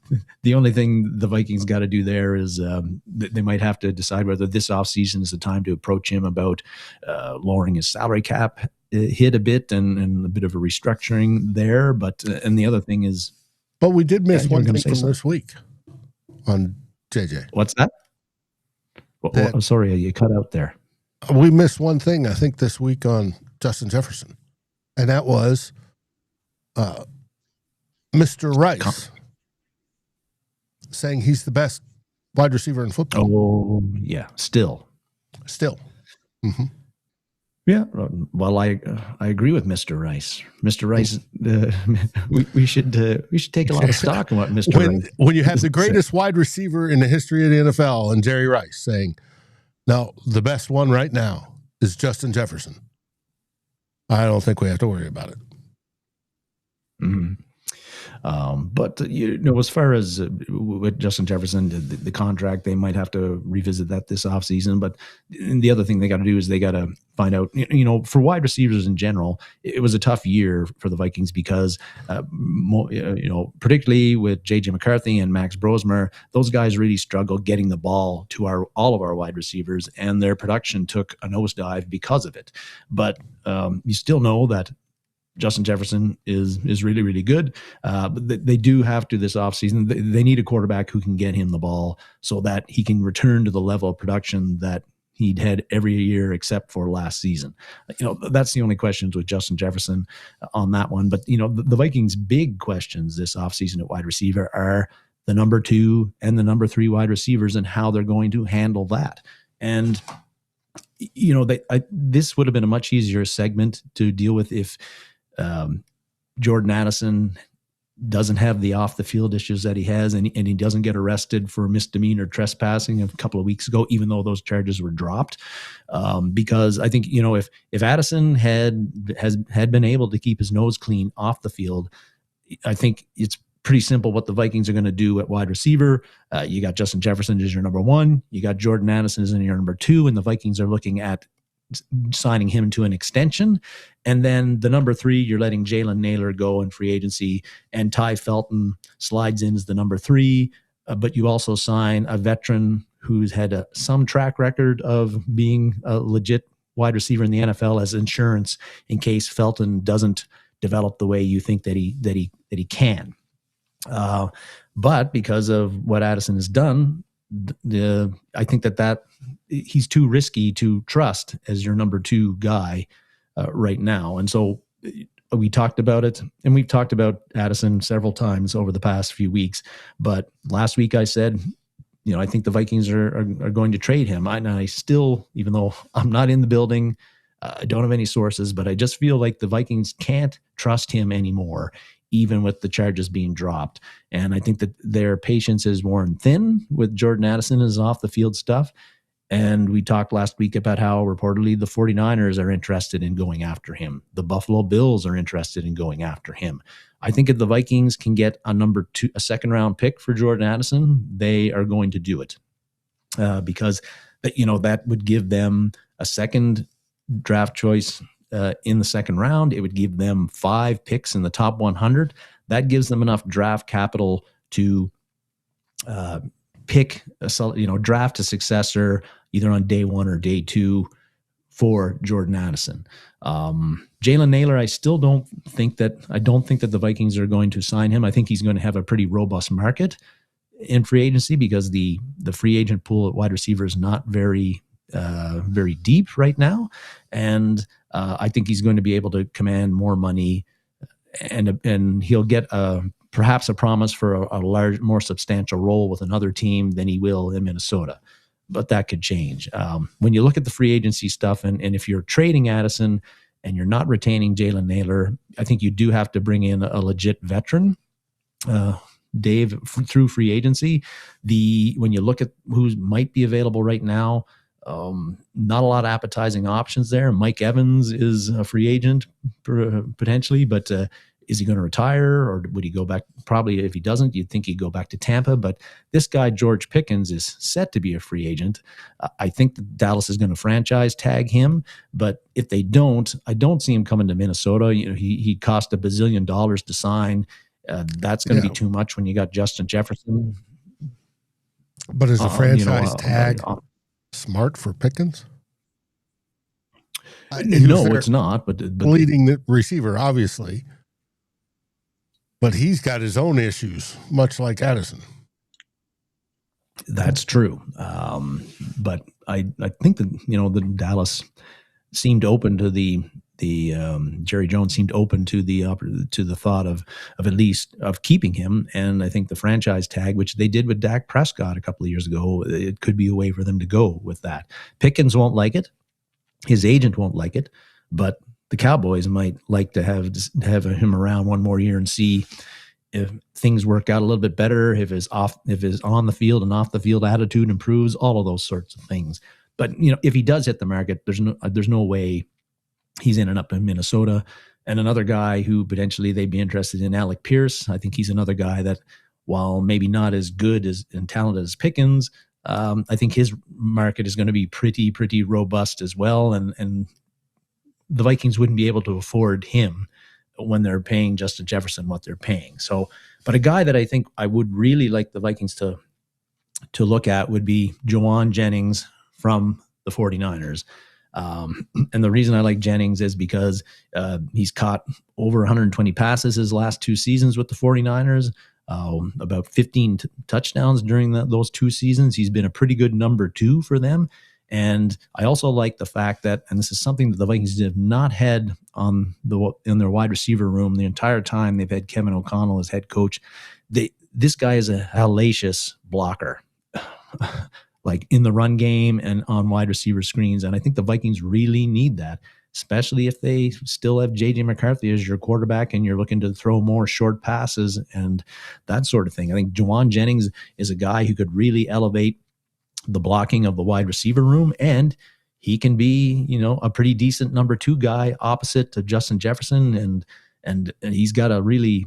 only thing the Vikings got to do there is they might have to decide whether this offseason is the time to approach him about lowering his salary cap hit a bit and a bit of a restructuring there. But and the other thing is, but we did miss one thing from this week on JJ. What's that? I'm sorry, you cut out there. We missed one thing, I think, this week on Justin Jefferson, and that was Mr. Rice saying he's the best wide receiver in football. Oh, yeah, still. Mm-hmm. Yeah, well, I agree with Mr. Rice. Mr. Rice, we should take a lot of stock in what Mr. Rice. When you have the greatest wide receiver in the history of the NFL and Jerry Rice saying, "No, the best one right now is Justin Jefferson," I don't think we have to worry about it. Mm-hmm. But as far as with Justin Jefferson, the contract, they might have to revisit that this offseason. But the other thing they got to do is they got to find out, for wide receivers in general, it was a tough year for the Vikings because, particularly with JJ McCarthy and Max Brosmer, those guys really struggled getting the ball to all of our wide receivers, and their production took a nosedive because of it. But you still know that Justin Jefferson is really, really good. But they do have to this offseason. They need a quarterback who can get him the ball so that he can return to the level of production that he'd had every year except for last season. That's the only questions with Justin Jefferson on that one. But, the Vikings' big questions this offseason at wide receiver are the number 2 and the number 3 wide receivers and how they're going to handle that. And this would have been a much easier segment to deal with if Jordan Addison doesn't have the off the field issues that he has, and he doesn't get arrested for misdemeanor trespassing a couple of weeks ago, even though those charges were dropped. Because I think, if Addison had been able to keep his nose clean off the field, I think it's pretty simple what the Vikings are going to do at wide receiver. You got Justin Jefferson as your number 1. You got Jordan Addison as your number 2, and the Vikings are looking at signing him to an extension. And then the number 3, you're letting Jalen Nailor go in free agency, and Ty Felton slides in as the number 3. But you also sign a veteran who's had some track record of being a legit wide receiver in the NFL as insurance in case Felton doesn't develop the way you think that he can. But because of what Addison has done, I think that he's too risky to trust as your number 2 guy right now. And so we talked about it, and we've talked about Addison several times over the past few weeks. But last week I said, I think the Vikings are going to trade him. I still, even though I'm not in the building, I don't have any sources, but I just feel like the Vikings can't trust him anymore, even with the charges being dropped. And I think that their patience is worn thin with Jordan Addison's off the field stuff. And we talked last week about how reportedly the 49ers are interested in going after him. The Buffalo Bills are interested in going after him. I think if the Vikings can get a second round pick for Jordan Addison, they are going to do it because that would give them a second draft choice in the second round. It would give them 5 picks in the top 100. That gives them enough draft capital to draft a successor either on day 1 or day 2 for Jordan Addison. Jalen Nailor, I don't think that the Vikings are going to sign him. I think he's going to have a pretty robust market in free agency because the free agent pool at wide receiver is not very deep right now. And I think he's going to be able to command more money, and he'll get perhaps a promise for a large, more substantial role with another team than he will in Minnesota. But that could change. When you look at the free agency stuff, and if you're trading Addison and you're not retaining Jalen Nailor, I think you do have to bring in a legit veteran, Dave, through free agency. When you look at who might be available right now, not a lot of appetizing options there. Mike Evans is a free agent potentially, but is he going to retire, or would he go back? Probably if he doesn't, you'd think he'd go back to Tampa. But this guy, George Pickens, is set to be a free agent. I think that Dallas is going to franchise tag him. But if they don't, I don't see him coming to Minnesota. He cost $1 bazillion to sign. That's going to be too much when you got Justin Jefferson. But is a franchise tag smart for Pickens? No, it's not. But leading the receiver, obviously. But he's got his own issues, much like Addison. That's true. But I think that, the Dallas seemed open to the Jerry Jones seemed open to the thought of at least of keeping him. And I think the franchise tag, which they did with Dak Prescott a couple of years ago, it could be a way for them to go with that. Pickens won't like it. His agent won't like it, but the Cowboys might like to have him around one more year and see if things work out a little bit better, if his on the field and off the field attitude improves, all of those sorts of things. But if he does hit the market, there's no way he's in and up in Minnesota. And another guy who potentially they'd be interested in, Alec Pierce. I think he's another guy that, while maybe not as good and talented as Pickens, I think his market is going to be pretty robust as well. And the Vikings wouldn't be able to afford him when they're paying Justin Jefferson what they're paying. So, but a guy that I think I would really like the Vikings to look at would be Juwan Jennings from the 49ers. And the reason I like Jennings is because he's caught over 120 passes his last 2 seasons with the 49ers, about 15 touchdowns during those 2 seasons. He's been a pretty good number 2 for them. And I also like the fact that, and this is something that the Vikings have not had in their wide receiver room the entire time they've had Kevin O'Connell as head coach. This guy is a hellacious blocker, like in the run game and on wide receiver screens. And I think the Vikings really need that, especially if they still have J.J. McCarthy as your quarterback and you're looking to throw more short passes and that sort of thing. I think Juwan Jennings is a guy who could really elevate the blocking of the wide receiver room, and he can be, a pretty decent number 2 guy opposite to Justin Jefferson, and he's got a really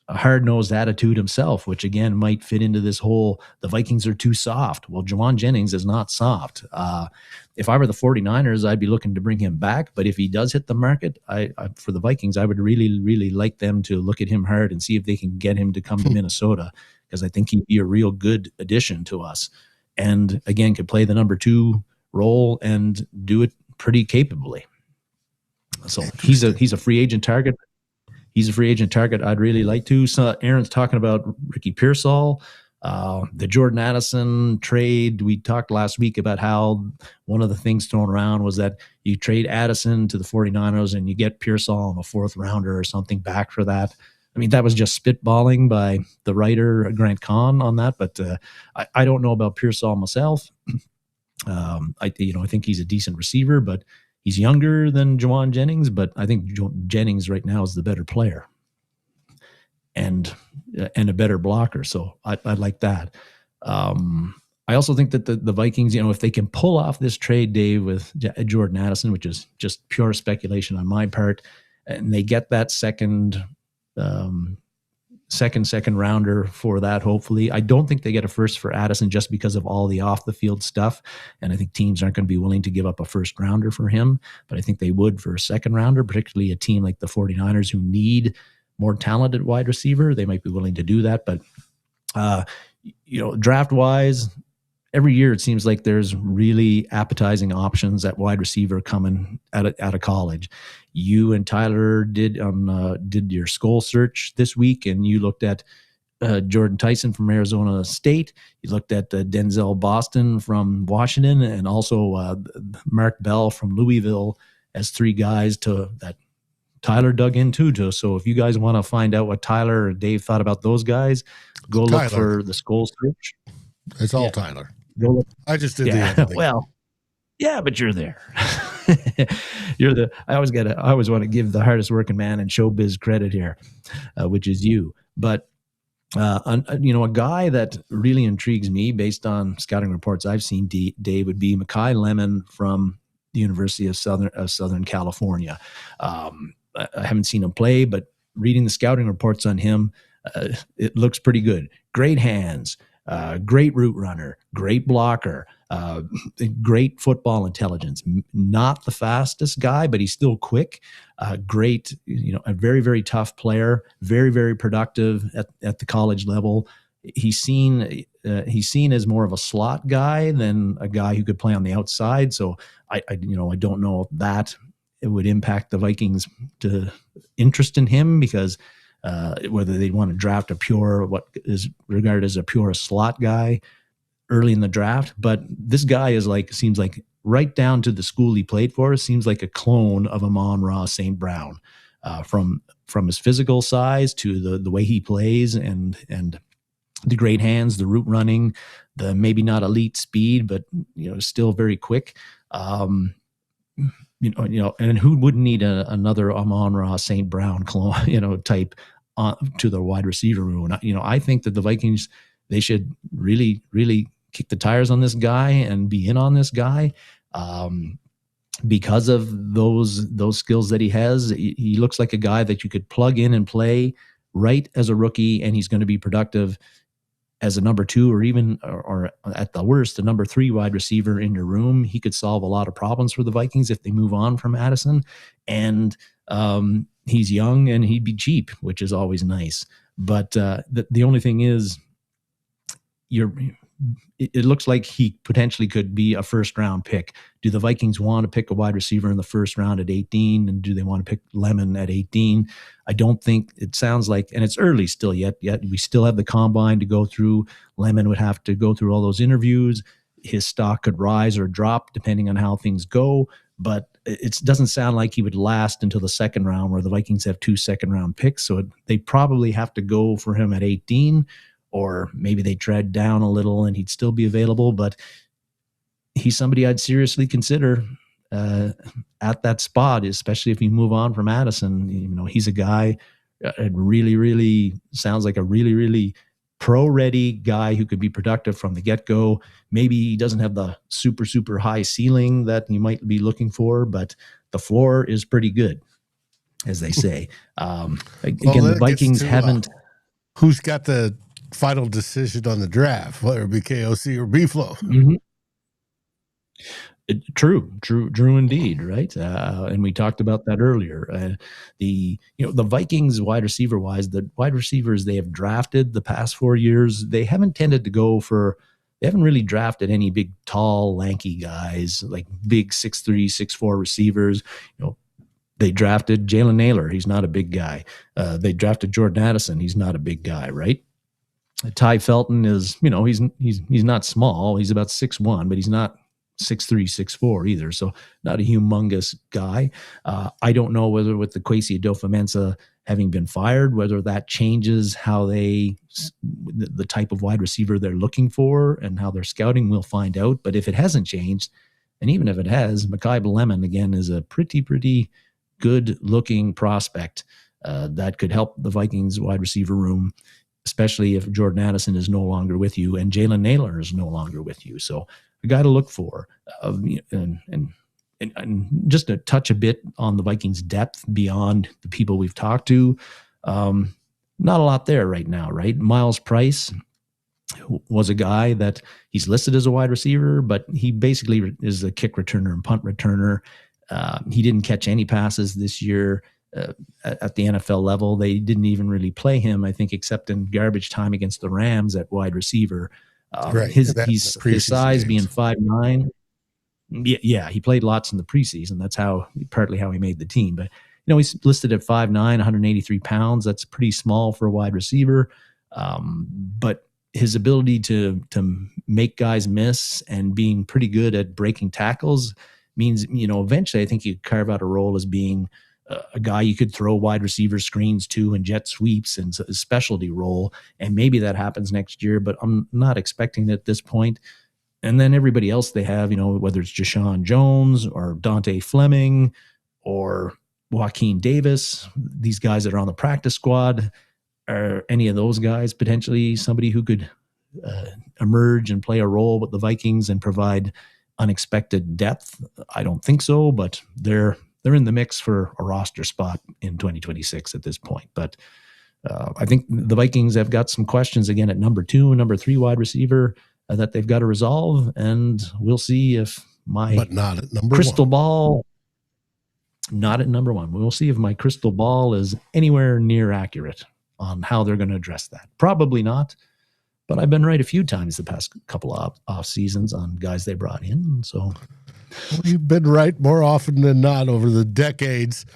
hard-nosed attitude himself, which again might fit into this whole the Vikings are too soft. Well, Juwan Jennings is not soft. If I were the 49ers, I'd be looking to bring him back, but if he does hit the market, I for the Vikings, I would really like them to look at him hard and see if they can get him to come to Minnesota, because I think he'd be a real good addition to us. And again, could play the number 2 role and do it pretty capably. So he's a free agent target. He's a free agent target I'd really like to. So Aaron's talking about Ricky Pearsall, the Jordan Addison trade. We talked last week about how one of the things thrown around was that you trade Addison to the 49ers and you get Pearsall on a 4th rounder or something back for that. I mean, that was just spitballing by the writer Grant Kahn on that, but I don't know about Pearsall myself. I think he's a decent receiver, but he's younger than Juwan Jennings. But I think Jennings right now is the better player and a better blocker. So I like that. I also think that the Vikings, if they can pull off this trade, Dave, with Jordan Addison, which is just pure speculation on my part, and they get that second rounder for that, hopefully. I don't think they get a first for Addison just because of all the off the field stuff, and I think teams aren't going to be willing to give up a first rounder for him, but I think they would for a second rounder, particularly a team like the 49ers who need more talented wide receiver. They might be willing to do that, but draft wise, every year it seems like there's really appetizing options at wide receiver coming out of college. You and Tyler did your SKOL search this week, and you looked at Jordan Tyson from Arizona State. You looked at Denzel Boston from Washington, and also Mark Bell from Louisville as 3 guys that Tyler dug into. So if you guys want to find out what Tyler and Dave thought about those guys, go Tyler. Look for the SKOL search. It's all Tyler. I just did the editing. Well, yeah, but you're there. I always want to give the hardest working man in showbiz credit here, which is you. But a guy that really intrigues me based on scouting reports I've seen, Dave, would be Mekhi Lemon from the University of Southern California. I haven't seen him play, but reading the scouting reports on him, it looks pretty good. Great hands. Great route runner, great blocker, great football intelligence. Not the fastest guy, but he's still quick. Great, a very, very tough player. Very, very productive at the college level. He's seen as more of a slot guy than a guy who could play on the outside. So I don't know if that it would impact the Vikings to interest in him, because whether they want to draft what is regarded as a pure slot guy early in the draft. But this guy seems like right down to the school he played for, seems like a clone of Amon-Ra St. Brown, from his physical size to the way he plays and the great hands, the route running, the maybe not elite speed, but still very quick. And who wouldn't need another Amon-Ra St. Brown clone, type to the wide receiver room? I think that the Vikings, they should really, really kick the tires on this guy and be in on this guy. Because of those skills that he has, he looks like a guy that you could plug in and play right as a rookie, and he's going to be productive as a number 2 or even, or at the worst, a number 3 wide receiver in your room. He could solve a lot of problems for the Vikings if they move on from Addison. And he's young and he'd be cheap, which is always nice. But the only thing is, it looks like he potentially could be a first-round pick. Do the Vikings want to pick a wide receiver in the first round at 18? And do they want to pick Lemon at 18? I don't think. It sounds like, and it's early still yet we still have the combine to go through. Lemon would have to go through all those interviews. His stock could rise or drop depending on how things go. But it doesn't sound like he would last until the second round, where the Vikings have 2 second-round picks. So they probably have to go for him at 18. Or maybe they tread down a little and he'd still be available, but he's somebody I'd seriously consider at that spot, especially if you move on from Addison. He's a guy, it really, really sounds like a really, really pro-ready guy who could be productive from the get-go. Maybe he doesn't have the super, super high ceiling that you might be looking for, but the floor is pretty good, as they say. Again, the Vikings haven't... who's got the final decision on the draft, whether it be KOC or B-Flow? Mm-hmm. True indeed, right? And we talked about that earlier. The Vikings wide receiver wise, the wide receivers they have drafted the past 4 years, they haven't tended to go for. They haven't really drafted any big, tall, lanky guys like big 6'3", 6'4" receivers. They drafted Jalen Naylor. He's not a big guy. They drafted Jordan Addison. He's not a big guy, right? Ty Felton is, he's not small. He's about 6'1", but he's not 6'3", 6'4" either. So not a humongous guy. I don't know whether with the Kwesi Adofo-Mensah having been fired, whether that changes how the type of wide receiver they're looking for and how they're scouting. We'll find out. But if it hasn't changed, and even if it has, Mekhi Lemon again is a pretty good looking prospect that could help the Vikings wide receiver room, especially if Jordan Addison is no longer with you and Jalen Naylor is no longer with you. So a guy to look for. And just to touch a bit on the Vikings depth beyond the people we've talked to, not a lot there right now, right? Miles Price was a guy that he's listed as a wide receiver, but he basically is a kick returner and punt returner. He didn't catch any passes this year. At the NFL level, they didn't even really play him, I think, except in garbage time against the Rams at wide receiver. Right. His size being 5'9". Yeah, he played lots in the preseason. That's partly how he made the team. But he's listed at 5'9", 183 pounds. That's pretty small for a wide receiver. But his ability to make guys miss and being pretty good at breaking tackles means, eventually I think you carve out a role as being a guy you could throw wide receiver screens to and jet sweeps and a specialty role. And maybe that happens next year, but I'm not expecting it at this point. And then everybody else they have, whether it's Jashawn Jones or Dante Fleming or Joaquin Davis, these guys that are on the practice squad, are any of those guys potentially somebody who could emerge and play a role with the Vikings and provide unexpected depth? I don't think so, but they're in the mix for a roster spot in 2026 at this point. But I think the Vikings have got some questions again at number 2 and number 3 wide receiver that they've got to resolve. And we'll see if but not at number crystal 1. Ball, not at number 1. We'll see if my crystal ball is anywhere near accurate on how they're going to address that. Probably not, but I've been right a few times the past couple of off seasons on guys they brought in. So you've been right more often than not over the decades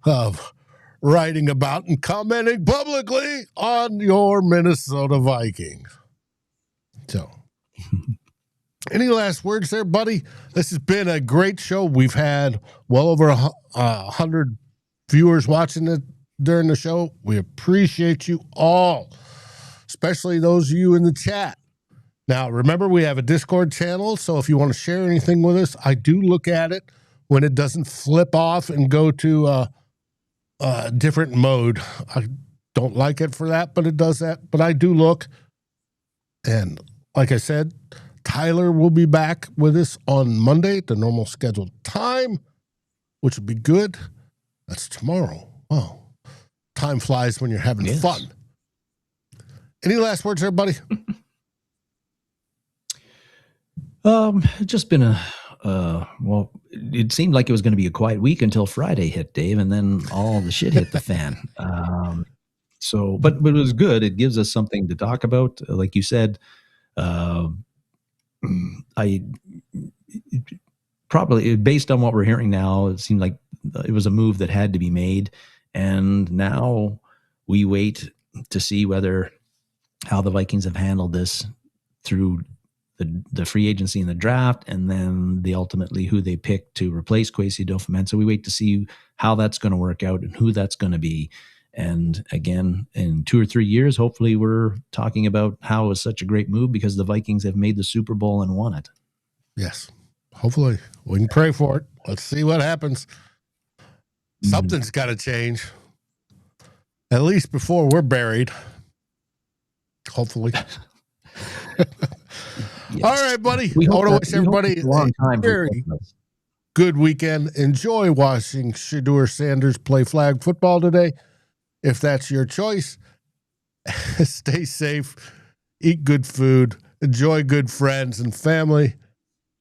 of writing about and commenting publicly on your Minnesota Vikings. So Any last words there, buddy? This has been a great show. We've had well over 100 viewers watching it during the show. We appreciate you all, especially those of you in the chat. Now, remember, we have a Discord channel, so if you want to share anything with us, I do look at it when it doesn't flip off and go to a different mode. I don't like it for that, but it does that. But I do look. And like I said, Tyler will be back with us on Monday at the normal scheduled time, which will be good. That's tomorrow. Wow. Time flies when you're having fun. Any last words, everybody? It's just been well, it seemed like it was going to be a quiet week until Friday hit, Dave, and then all the shit hit the fan. But it was good. It gives us something to talk about. Like you said, probably based on what we're hearing now, it seemed like it was a move that had to be made. And now we wait to see how the Vikings have handled this through the free agency and the draft, and then ultimately who they pick to replace Kwesi Adofo-Mensah. We wait to see how that's going to work out and who that's going to be. And again, in 2 or 3 years, hopefully we're talking about how it was such a great move because the Vikings have made the Super Bowl and won it. Yes. Hopefully. We can pray for it. Let's see what happens. Something's got to change. At least before we're buried. Hopefully. Yes. All right, buddy. I want to wish everybody a very good weekend. Enjoy watching Shedeur Sanders play flag football today, if that's your choice. Stay safe, eat good food, enjoy good friends and family.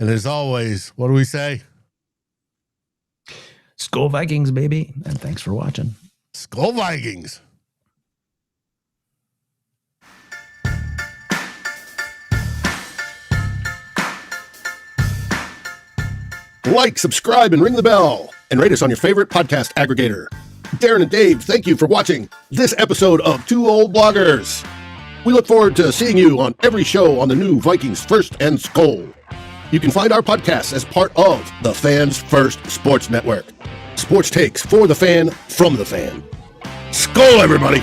And as always, what do we say? SKOL Vikings, baby. And thanks for watching. SKOL Vikings. Like, subscribe, and ring the bell. And rate us on your favorite podcast aggregator. Darren and Dave, thank you for watching this episode of Two Old Bloggers. We look forward to seeing you on every show on the new Vikings First and SKOL. You can find our podcasts as part of the Fans First Sports Network. Sports takes for the fan, from the fan. SKOL, everybody!